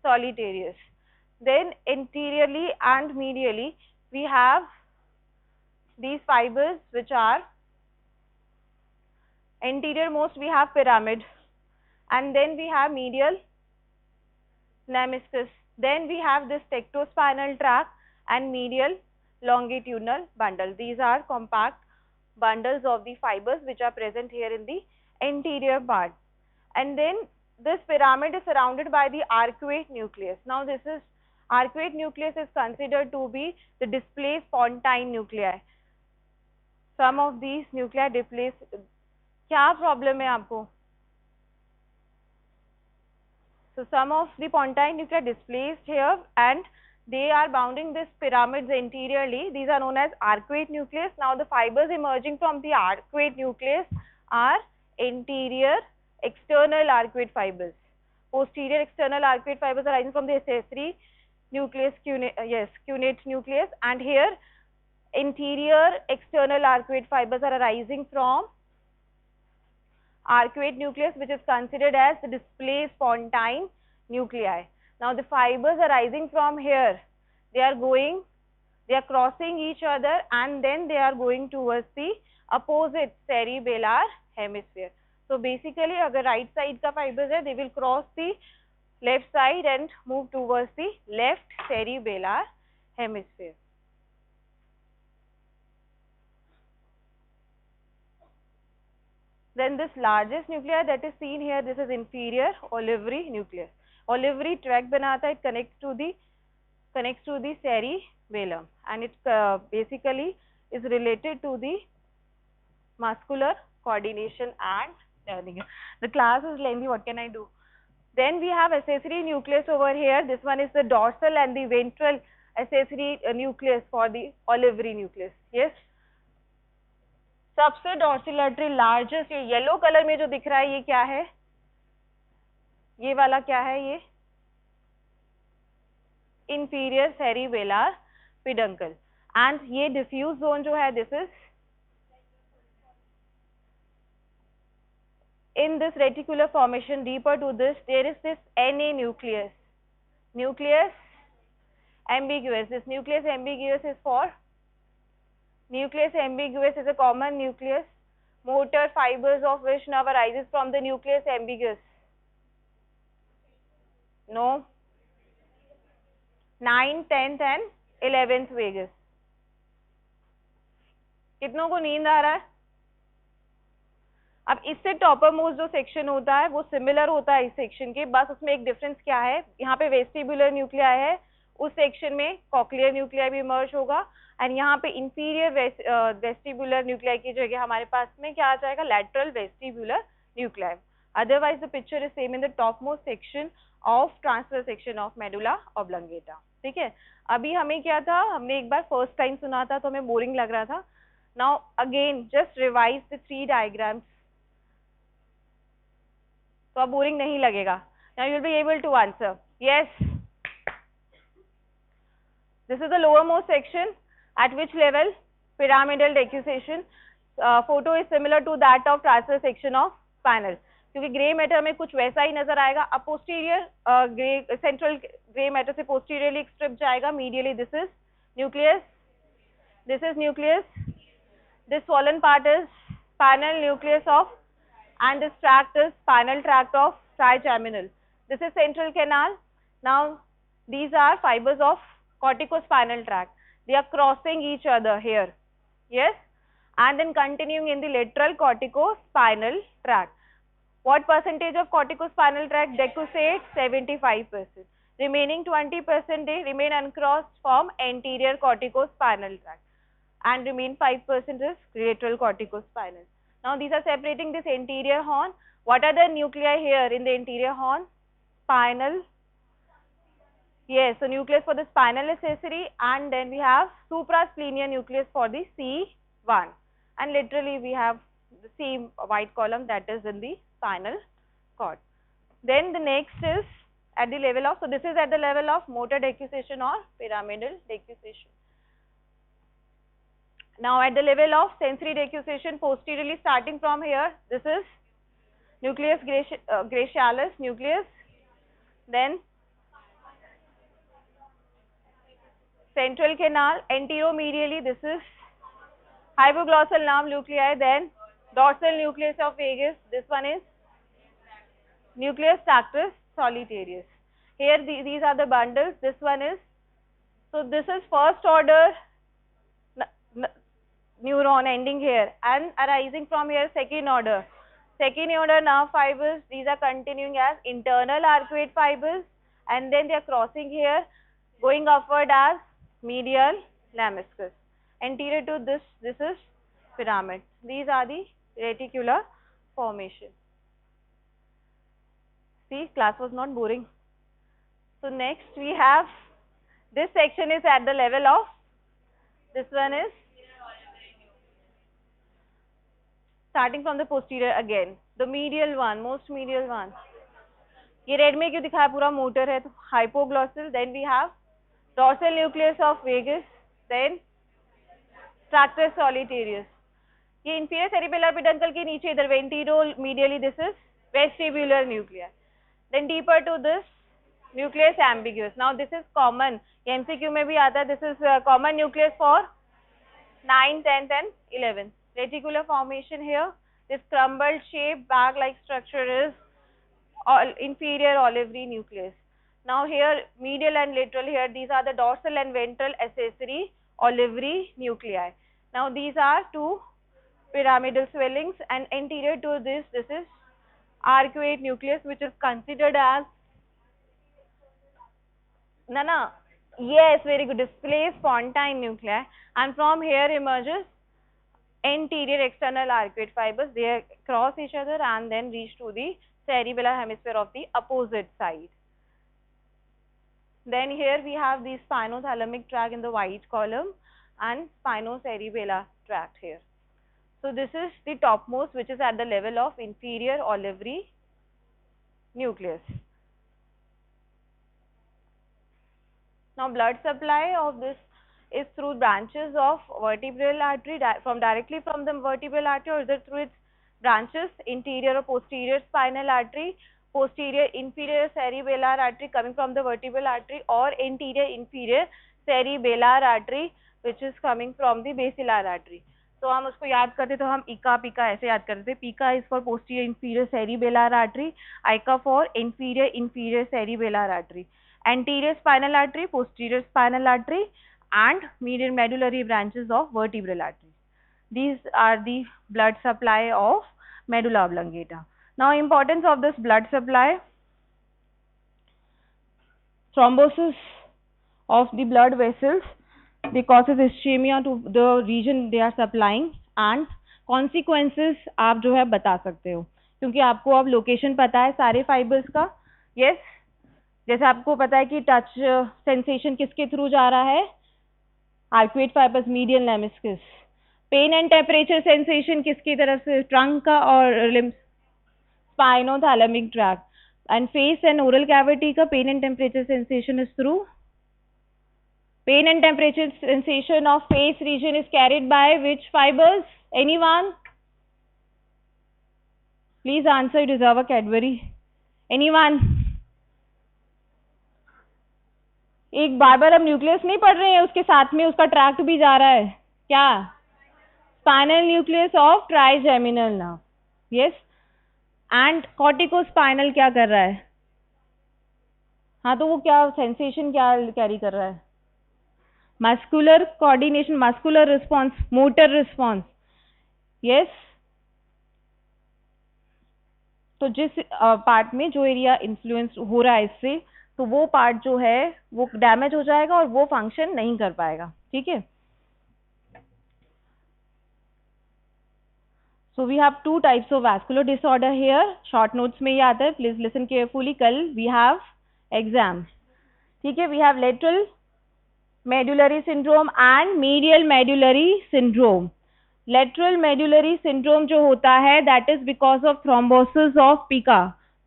solitarius. Then anteriorly and medially we have these fibers, which are anterior most we have pyramid, and then we have medial lemniscus. Then we have this tectospinal tract and medial longitudinal bundle. These are compact bundles of the fibers which are present here in the anterior part, and then this pyramid is surrounded by the arcuate nucleus. Now this is arcuate nucleus is considered to be the displaced pontine nuclei. Some of these nuclei displaced. क्या problem है आपको? So some of the pontine nuclei displaced here and they are bounding this pyramids anteriorly. These are known as arcuate nucleus. Now the fibers emerging from the arcuate nucleus are anterior external arcuate fibers. Posterior external arcuate fibers arising from the accessory nucleus, cunate nucleus, and here interior external arcuate fibers are arising from arcuate nucleus, which is considered as the displaced pontine nuclei. Now the fibers arising from here, they are crossing each other and then they are going towards the opposite cerebellar hemisphere. So basically अगर right side का fibers है, they will cross the left side and move towards the left cerebellar hemisphere. Then this largest nuclei that is seen here, this is inferior olivary nucleus. Olivary tract बनाता है, it connects to the cerebellum, and it basically is related to the muscular coordination and The class is lengthy, what can I do? Then we have accessory nucleus over here. This one is the dorsal and the ventral accessory nucleus for the olivary nucleus. Yes. सबसे डॉर्सिलेटरी largest, ये yellow colour में जो दिख रहा है ये क्या है? ये वाला क्या है? ये इंफीरियर सेरिबेलर पेडंकल. एंड ये डिफ्यूज जोन जो है, this is in this reticular formation. Deeper to this there is this Na nucleus. Nucleus ambiguous. This nucleus ambiguous is for, nucleus ambiguous is a common nucleus. Motor fibers of which nerve arises from the nucleus ambiguous? No. 9th, 10th and 11th vagus. कितनों को नींद आ रहा है? अब इससे topper most जो section होता है वो सिमिलर होता है इस सेक्शन के, बस उसमें एक डिफरेंस क्या है, यहाँ पे वेस्टिबुलर न्यूक्लियाई है, उस सेक्शन में कॉक्लियर न्यूक्लियाई भी इमर्ज होगा, एंड यहाँ पे इंफीरियर वेस्टिबुलर न्यूक्लियाई की जगह हमारे पास में क्या आ जाएगा, lateral vestibular nuclei. Otherwise the picture is same in the top most section of transfer section of medulla oblongata. ठीक है, अभी हमें क्या था, हमने एक बार फर्स्ट टाइम सुना था तो हमें बोरिंग लग रहा था. Now again just revise the 3 diagrams, तो अब बोरिंग नहीं लगेगा. Now you will be able to answer. Yes. This is the lowermost section. At which level? Pyramidal decussation. Photo is similar to that of transverse section of spinal. क्योंकि grey matter में कुछ वैसा ही नजर आएगा. अब posterior central grey matter से posteriorly एक strip जाएगा. Medially this is nucleus. This is nucleus. This swollen part is spinal nucleus of, and this tract is spinal tract of trigeminal. This is central canal. Now these are fibers of corticospinal tract. They are crossing each other here. Yes, and then continuing in the lateral corticospinal tract. What percentage of corticospinal tract decussate? 75%. Remaining 20% they remain uncrossed from anterior corticospinal tract, and remain 5% is lateral corticospinal. Now these are separating this anterior horn. What are the nuclei here in the anterior horn? Spinal. Yes, so nucleus for the spinal accessory, and then we have suprasplenial nucleus for the C1, and literally we have the same white column that is in the spinal cord. Then the next is at the level of, so this is at the level of motor decussation or pyramidal decussation. Now at the level of sensory decussation, posteriorly starting from here, this is nucleus gracialis nucleus, then central canal, anteromedially this is hypoglossal nerve nuclei, then dorsal nucleus of vagus, this one is nucleus tractus solitarius. Here these are the bundles, this one is, so this is first order neuron ending here and arising from here second order nerve fibers. These are continuing as internal arcuate fibers, and then they are crossing here going upward as medial lemniscus. Anterior to this is pyramid. These are the reticular formation. See, class was not boring. So next we have, this section is at the level of, this one is starting from the posterior again, the medial one, most medial one. ये red में क्यों दिखाया, पूरा motor है, तो hypoglossal. Then we have dorsal nucleus of vagus, then tractus solitarius. ये inferior cerebellar peduncle के नीचे इधर ventromedially this is vestibular nuclei. Then deeper to this nucleus ambiguous. Now this is common, ये MCQ में भी आता है. This is common nucleus for 9th, 10th and 11th. Reticular formation here. This crumbled shape bag like structure is inferior olivary nucleus. Now here medial and lateral, here these are the dorsal and ventral accessory olivary nuclei. Now these are two pyramidal swellings, and anterior to this is arcuate nucleus, which is considered as yes, very good, displaced pontine nuclei, and from here emerges anterior external arcuate fibers, they cross each other and then reach to the cerebellar hemisphere of the opposite side. Then here we have the spinothalamic tract in the white column and spinocerebellar tract here. So this is the topmost, which is at the level of inferior olivary nucleus. Now blood supply of this is through branches of vertebral artery, directly from the vertebral artery, or either through its branches, interior or posterior spinal artery, posterior inferior cerebellar artery coming from the vertebral artery, or anterior inferior cerebellar artery which is coming from the basilar artery. तो हम उसको याद करते तो हम इका पिका ऐसे याद करते थे. PICA is for posterior inferior cerebellar artery, AICA for inferior cerebellar artery, anterior spinal artery, posterior spinal artery and medial medullary branches of vertebral artery. These are the blood supply of medulla oblongata. Now importance of this blood supply: thrombosis of the blood vessels, they causes ischemia to the region they are supplying, and consequences आप जो है बता सकते हो क्योंकि आपको अब location पता है सारे फाइबर्स का. यस, जैसे आपको पता है कि टच सेंसेशन किसके थ्रू जा रहा है, arcuate fibres, medial lemniscus. Pain and temperature sensation किसकी तरफ से, ट्रंक का और limbs, spinothalamic tract. And face and oral cavity का pain and temperature sensation is through, pain and temperature sensation of face region is carried by which fibers? Anyone? Please answer, you deserve a Cadbury. Anyone? एक बार बार हम nucleus नहीं पढ़ रहे हैं, उसके साथ में उसका ट्रैक्ट भी जा रहा है. क्या? Spinal nucleus of trigeminal nerve. Yes. And corticospinal क्या कर रहा है? हाँ, तो वो क्या सेंसेशन क्या कैरी कर रहा है? Muscular coordination, muscular response, motor response. Yes. तो जिस पार्ट में जो एरिया इन्फ्लुएंस हो रहा है इससे, तो वो पार्ट जो है वो डैमेज हो जाएगा और वो फंक्शन नहीं कर पाएगा. ठीक है. So we have two types of vascular disorder here. Short notes में ये आता है, प्लीज लिसन केयरफुली. कल वी हैव एग्जाम. ठीक है. We have lateral medullary syndrome and medial medullary syndrome. Lateral medullary syndrome जो होता है, that is because of thrombosis of pica,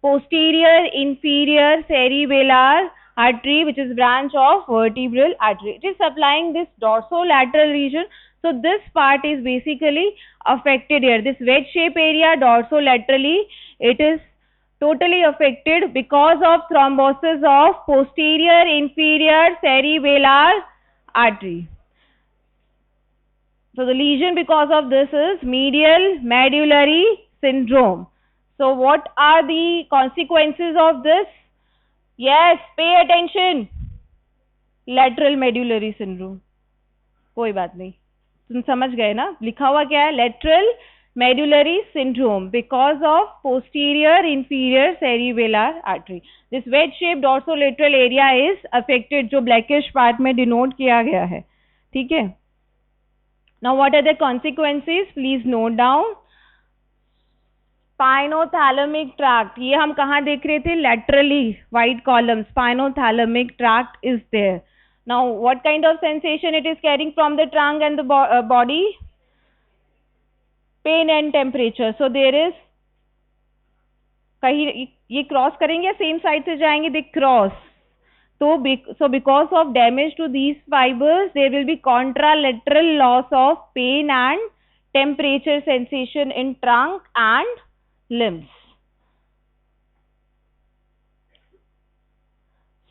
posterior inferior cerebellar artery, which is branch of vertebral artery. It is supplying this dorsolateral region. So this part is basically affected here. This wedge shape area dorsolaterally, it is totally affected because of thrombosis of posterior inferior cerebellar artery. So the lesion because of this is medial medullary syndrome. So what are the consequences of this? Yes, pay attention. Lateral medullary syndrome. कोई बात नहीं, तुम समझ गए ना. लिखा हुआ क्या है? Lateral medullary syndrome because of posterior inferior cerebellar artery. This wedge shaped dorsolateral area is affected, जो blackish part में denote किया गया है. ठीक है. Now what are the consequences? Please note down. Spinothalamic tract, ये हम कहाँ देख रहे थे? Laterally, white column. Spinothalamic tract is there. Now what kind of sensation it is carrying from the trunk and the body? Pain and temperature. So there is, कहीं ये cross करेंगे या सेम साइड से जाएंगे? They cross. So because of damage to these fibers, there will be contralateral loss of pain and temperature sensation in trunk and limbs.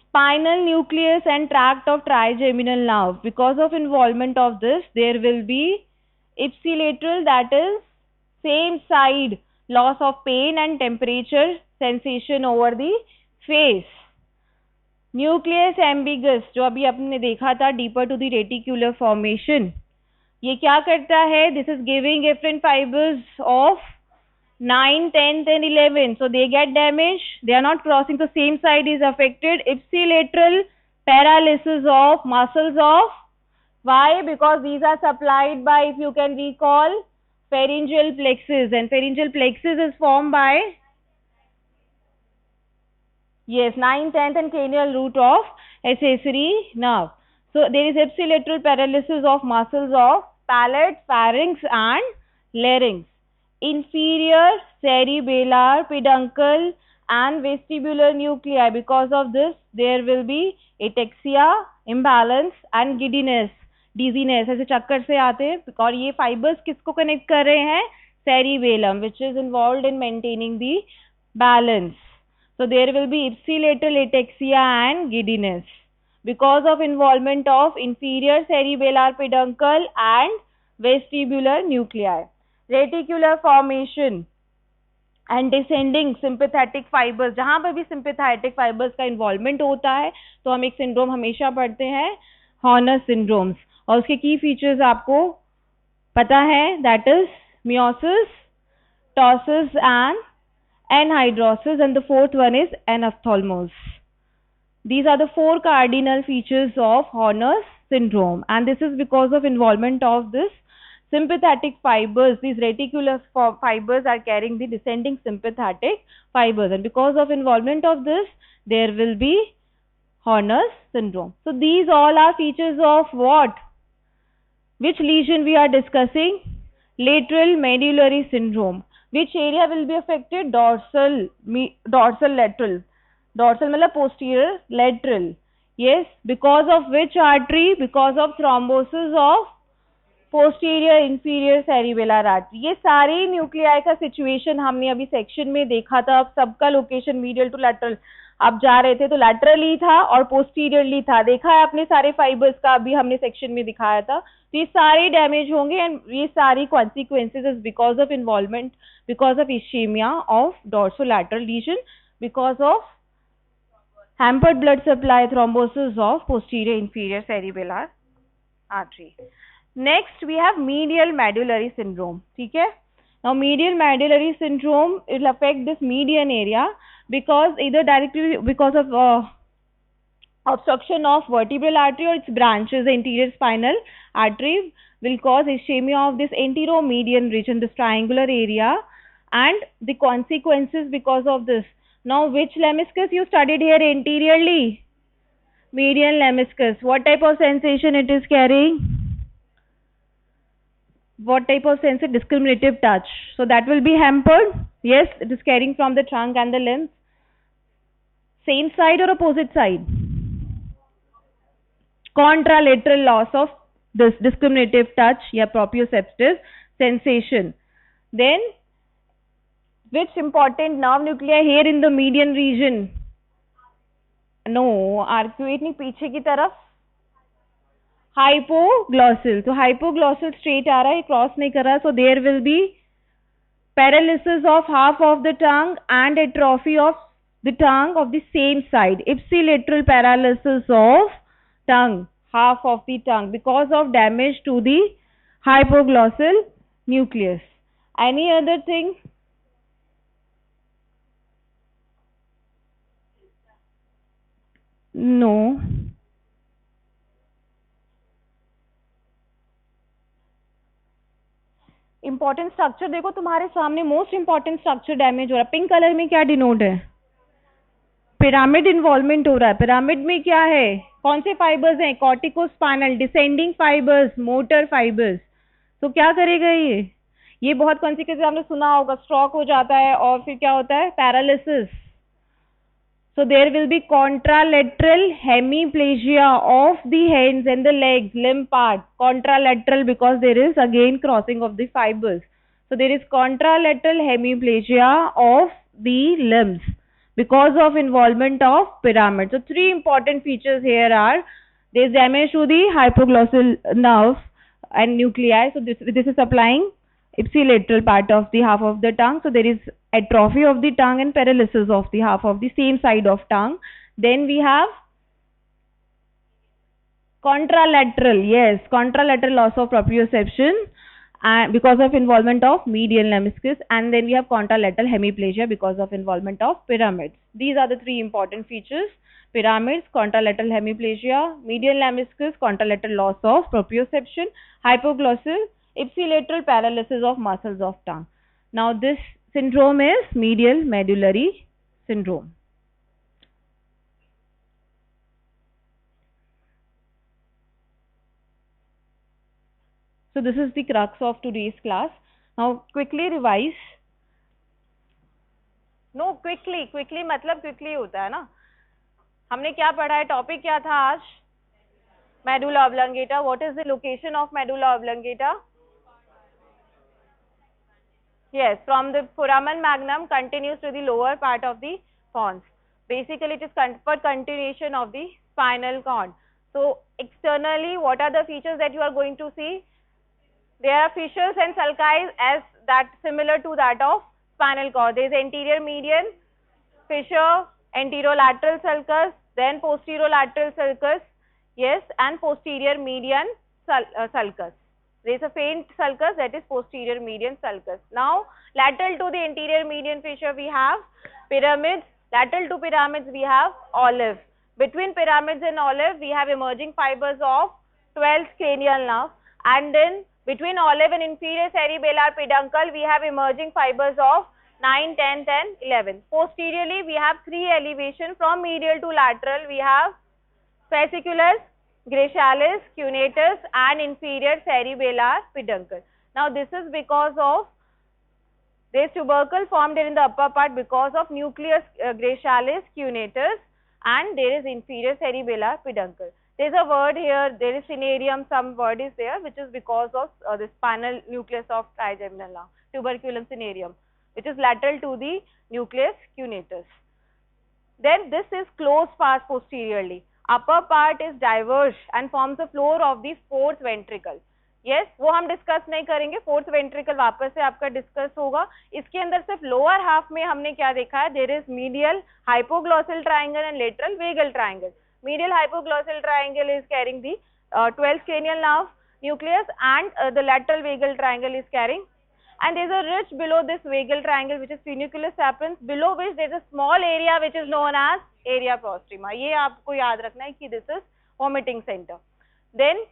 Spinal nucleus and tract of trigeminal nerve. Because of involvement of this, there will be ipsilateral, that is same side, loss of pain and temperature sensation over the face. Nucleus ambiguous, जो अभी आपने देखा था, deeper to the reticular formation, ये क्या करता है? This is giving efferent fibers of 9, 10 and 11. So they get damaged, they are not crossing, the same side is affected. Ipsilateral paralysis of muscles of, why? Because these are supplied by, if you can recall, pharyngeal plexus, and pharyngeal plexus is formed by, yes, 9th, 10th and cranial root of accessory nerve. So there is ipsilateral paralysis of muscles of palate, pharynx and larynx. Inferior cerebellar, peduncle and vestibular nuclei. Because of this, there will be ataxia, imbalance and giddiness, dizziness. ऐसे चक्कर से आते हैं. और ये fibers किसको connect कर रहे हैं? Cerebellum, which is involved in maintaining the balance. So there will be ipsilateral ataxia and giddiness because of involvement of inferior cerebellar peduncle and vestibular nuclei. Reticular formation and descending sympathetic fibers. जहां पर भी sympathetic fibers का involvement होता है तो हम एक syndrome हमेशा पढ़ते हैं, Horner syndromes. और उसके key features आपको पता है, that is meiosis, ptosis and anhydrosis, and the fourth one is anophthalmos. These are the four cardinal features of Horner's syndrome, and this is because of involvement of this sympathetic fibers. These reticular fibers are carrying the descending sympathetic fibers, and because of involvement of this, there will be Horner's syndrome. So these all are features of what? Which lesion we are discussing? Lateral medullary syndrome. Which area will be affected? Dorsal lateral. Dorsal means posterior lateral. Yes, because of which artery? Because of thrombosis of posterior inferior cerebellar artery. ये सारे nuclei का situation हमने अभी section में देखा था. अब सबका लोकेशन मीडियल टू लैटरल. आप जा रहे थे तो लैटरली था और पोस्टीरियरली था. देखा है आपने सारे फाइबर्स का, अभी हमने सेक्शन में दिखाया था. तो ये सारे डैमेज होंगे एंड ये सारी consequences is because of involvement, because of ischemia of dorsolateral lesion, because of hampered blood supply, thrombosis of posterior inferior cerebellar artery. Next we have medial medullary syndrome. ठीक है. Now medial medullary syndrome, it will affect this median area because either directly because of obstruction of vertebral artery or its branches, the anterior spinal artery will cause ischemia of this anteromedian region, this triangular area, and the consequences because of this. Now which lemniscus you studied here anteriorly? Median lemniscus. What type of sensation it is carrying? What type of sensation? Discriminative touch. So that will be hampered. Yes, it is carrying from the trunk and the limbs. Same side or opposite side? Contralateral loss of this discriminative touch, yeah, proprioceptive sensation. Then which important nerve nuclei here in the median region? No, arcuate नहीं, पीछे की तरफ hypoglossal. तो hypoglossal straight आ रहा है, cross नहीं कर रहा. So there will be paralysis of half of the tongue and atrophy of the tongue of the same side. Ipsilateral paralysis of tongue, half of the tongue, because of damage to the hypoglossal nucleus. Any other thing? No. Important structure देखो तुम्हारे सामने, most important structure damage हो रहा है. Pink colour में क्या denote है? Pyramid involvement हो रहा है. पिरामिड में क्या है? कौन से फाइबर्स हैं? Corticospinal, descending fibres, motor fibres. तो क्या करेगा ये बहुत कॉन्सिक्वेंस आपने सुना होगा. स्ट्रोक हो जाता है और फिर क्या होता है? Paralysis. So there will be contralateral hemiplegia of the hands and the legs, limb part. Contralateral because there is again crossing of the fibers. So there is contralateral hemiplegia of the limbs because of involvement of pyramid. So three important features here are: there is damage to the hypoglossal nerve and nuclei. So this is supplying ipsilateral part of the half of the tongue. So there is atrophy of the tongue and paralysis of the half of the same side of tongue. Then we have contralateral, yes, contralateral loss of proprioception and because of involvement of medial lemniscus, and then we have contralateral hemiplegia because of involvement of pyramids. These are the three important features: pyramids, contralateral hemiplegia, medial lemniscus, contralateral loss of proprioception, hypoglossal ipsilateral paralysis of muscles of tongue. Now this syndrome is medial medullary syndrome. So this is the crux of today's class. Now quickly revise. No, quickly मतलब quickly होता है ना. हमने क्या पढ़ा है, topic क्या था आज? Medulla oblongata. What is the location of medulla oblongata? Yes, from the foramen magnum continues to the lower part of the pons. Basically, it is for continuation of the spinal cord. So, externally, what are the features that you are going to see? There are fissures and sulci as that similar to that of spinal cord. There is anterior median fissure, anterolateral sulcus, then posterolateral sulcus, yes, and posterior median sulcus. There is a faint sulcus, that is posterior median sulcus. Now, lateral to the anterior median fissure we have pyramids, lateral to pyramids we have olive. Between pyramids and olive we have emerging fibers of 12th cranial nerve, and then between olive and inferior cerebellar peduncle we have emerging fibers of 9, 10th and 11th. Posteriorly we have three elevation from medial to lateral. We have fasciculus, gracialis, cuneatus and inferior cerebellar peduncle. Now this is because of there is tubercle formed in the upper part because of nucleus gracialis, cuneatus, and there is inferior cerebellar peduncle. There is a word here, there is cinerrium, some word is there which is because of the spinal nucleus of trigeminal nerve, tuberculum cinerrium, which is lateral to the nucleus cuneatus. Then this is closed pars posteriorly. Upper part is diverged and forms the floor of the fourth ventricle. Yes, वो हम discuss नहीं करेंगे, fourth ventricle वापस से आपका discuss होगा. इसके अंदर सिर्फ लोअर हाफ में हमने क्या देखा है, there is medial hypoglossal triangle and lateral vagal triangle. Medial hypoglossal triangle is carrying the 12th cranial nerve nucleus, and the lateral vagal triangle is carrying, and there is a ridge below this vagal triangle which is funiculus sapiens, below which there is a small area which is known as area prostrema. ये आपको याद रखना है कि this is vomiting center. Then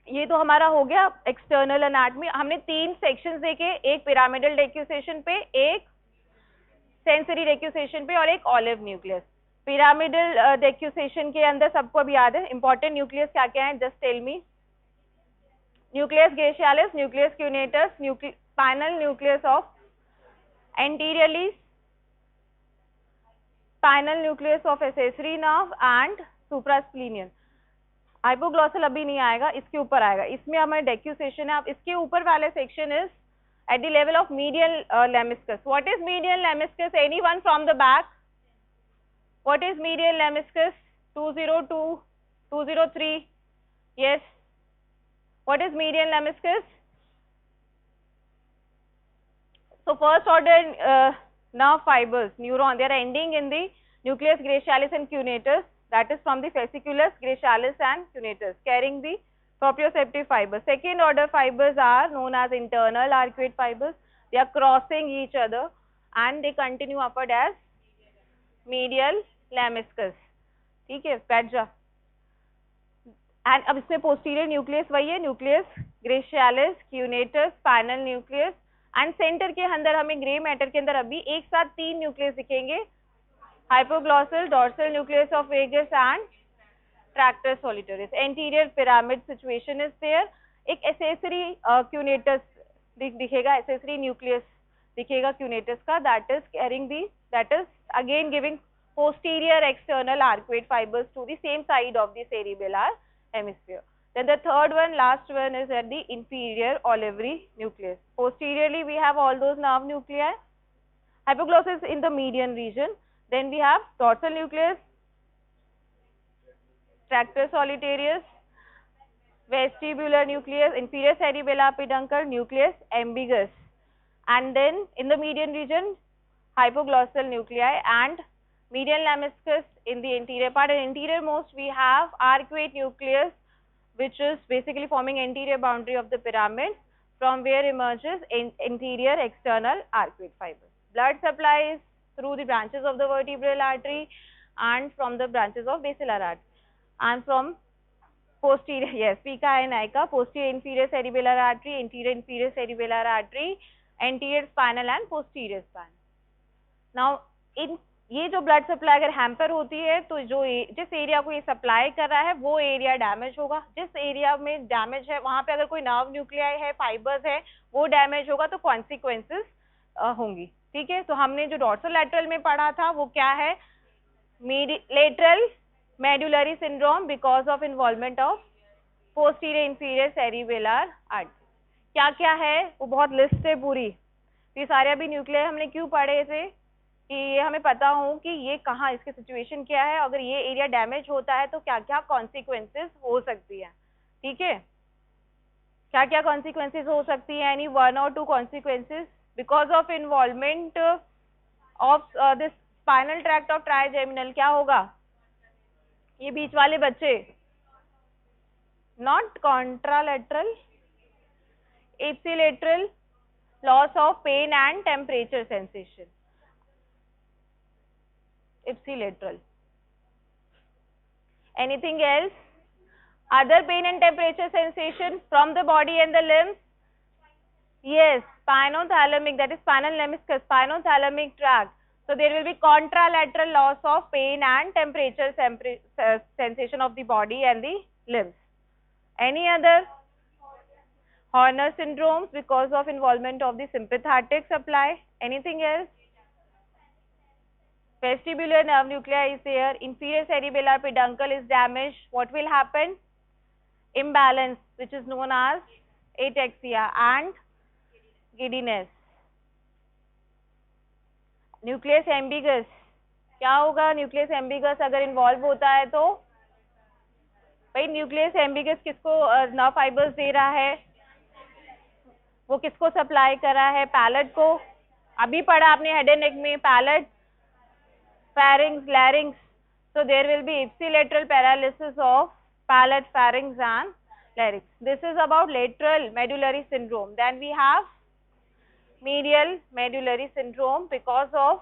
ये तो हमारा हो गया एक्सटर्नल एनाटॉमी. हमने तीन सेक्शंस देखे, एक पिरामिडल डेक्यूसेशन पे, एक सेंसरी डेक्यूसेशन पे और एक ऑलिव न्यूक्लियस. पिरामिडल डेक्यूसेशन के अंदर सबको अभी याद है इंपॉर्टेंट न्यूक्लियस क्या क्या है, just tell me. Nucleus gracilis, nucleus cuneatus, spinal nucleus of anteriorly, spinal nucleus of accessory nerve and सुप्रास्प्लीनियन. हाइपोग्लॉसल अभी नहीं आएगा, इसके ऊपर आएगा. इसमें हमारे डेक्यूसेशन है. आप इसके ऊपर वाले section is at the level of medial lemniscus. What is medial lemniscus? Anyone from the back? What is medial lemniscus? 202, 203. Yes. What is medial lemniscus? So first order nerve fibers, neuron, they are ending in the nucleus gracialis and cuneatus. That is from the fasciculus gracialis and cuneatus, carrying the proprioceptive fibers. Second order fibers are known as internal arcuate fibers. They are crossing each other and they continue upward as medial lemniscus. ठीक है, बैठ जा. And अब इसमें posterior nucleus वही है, nucleus gracilis, cuneatus, spinal nucleus, and centre के अंदर हमें ग्रे मैटर के अंदर अभी एक साथ तीन न्यूक्लियस दिखेंगे, hypoglossal, dorsal nucleus of vagus and tractus solitarius. Anterior pyramid situation is there. एक एसेसरी क्यूनेटस दिखेगा, एसेसरी न्यूक्लियस दिखेगा क्यूनेटस का, that is carrying the, that is again giving posterior external arcuate fibers to the same side of the cerebellar hemisphere. Then the third one, last one, is at the inferior olivary nucleus. Posteriorly we have all those nerve nuclei. Hypoglossus in the median region. Then we have dorsal nucleus, tractor solitarius, vestibular nucleus, inferior cerebellar peduncle, nucleus ambiguous, and then in the median region hypoglossal nuclei and medial lemniscus in the anterior part. And anterior most we have arcuate nucleus, which is basically forming anterior boundary of the pyramid, from where emerges anterior external arcuate fibers. Blood supplies through the branches of the vertebral artery and from the branches of basilar artery, and from posterior, yes, pica and ica, posterior inferior cerebellar artery, anterior inferior cerebellar artery, anterior spinal and posterior spinal. Now इन ये जो blood supply अगर hamper होती है तो जो जिस area को ये सप्लाई कर रहा है वो एरिया डैमेज होगा, जिस एरिया में डैमेज है वहां पे अगर कोई नर्व न्यूक्लियाई है, फाइबर्स है, वो डैमेज होगा तो कॉन्सिक्वेंसेस होंगी. ठीक है, तो हमने जो डॉर्सोलैटरल में पढ़ा था वो क्या है, lateral medullary syndrome because of involvement of posterior inferior cerebellar artery. क्या क्या है वो बहुत लिस्ट है पूरी. ये सारे अभी न्यूक्लियर हमने क्यों पढ़े थे कि ये हमें पता हो कि ये कहाँ, इसकी सिचुएशन क्या है, अगर ये एरिया डैमेज होता है तो क्या क्या कॉन्सिक्वेंसेस हो सकती है. ठीक है, क्या क्या कॉन्सिक्वेंसेस हो सकती है, any 1 or 2 consequences because of involvement of this spinal tract of trigeminal. क्या होगा, ये बीच वाले बच्चे, not contralateral, ipsilateral, loss of pain and temperature sensation. Ipsilateral. Anything else? Other pain and temperature sensation from the body and the limbs? Yes, spinothalamic, that is spinal lemniscus, spinothalamic tract. So there will be contralateral loss of pain and temperature sensation of the body and the limbs. Any other? Horner syndromes because of involvement of the sympathetic supply. Anything else? Vestibular nerve nuclei is there, inferior cerebellar peduncle is damaged. What will happen? Imbalance, which is known as ataxia and giddiness. Nucleus ambiguous, क्या होगा, nucleus ambiguous अगर involve होता है तो भाई nucleus ambiguous किसको nerve fibers दे रहा है, वो किसको सप्लाई कर रहा है, पैलेट को. अभी पढ़ा आपने हेड एंड नेक में, palette, pharynx, larynx. So there will be ipsilateral paralysis of palate, pharynx and larynx. This is about lateral medullary syndrome. Then we have medial medullary syndrome because of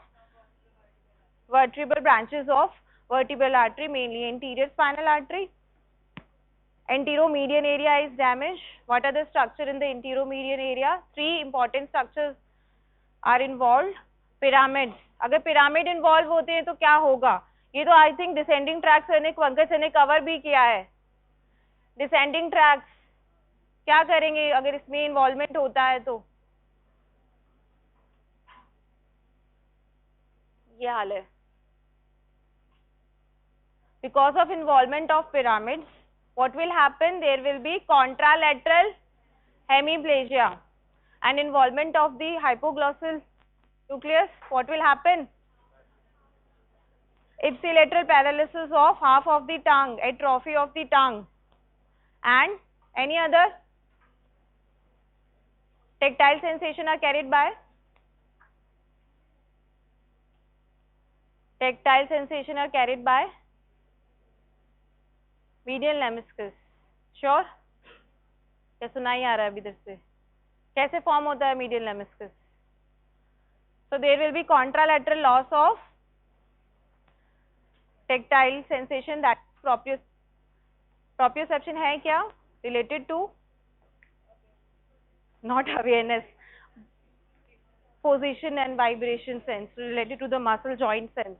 vertebral branches of vertebral artery, mainly anterior spinal artery. Anteromedian area is damaged. What are the structure in the anteromedian area? 3 important structures are involved. Pyramid, अगर pyramid involve होते हैं तो क्या होगा, ये तो I think descending tracks ने पंकज ने कवर भी किया है. डिसेंडिंग ट्रैक्स क्या करेंगे अगर इसमें इन्वॉल्वमेंट होता है तो, ये हाल है. Because of involvement of pyramids what will happen, there will be contralateral hemiplegia and involvement of the hypoglossal nucleus. What will happen? Ipsilateral paralysis of half of the tongue, atrophy of the tongue, and any other? Tactile sensation are carried by? Tactile sensation are carried by? Medial lemniscus. Sure? क्या सुनाई आ रहा है अभी इधर से, कैसे form होता है medial lemniscus? So there will be contralateral loss of tactile sensation, that proprioception है क्या, related to not awareness, position and vibration sense, related to the muscle joint sense.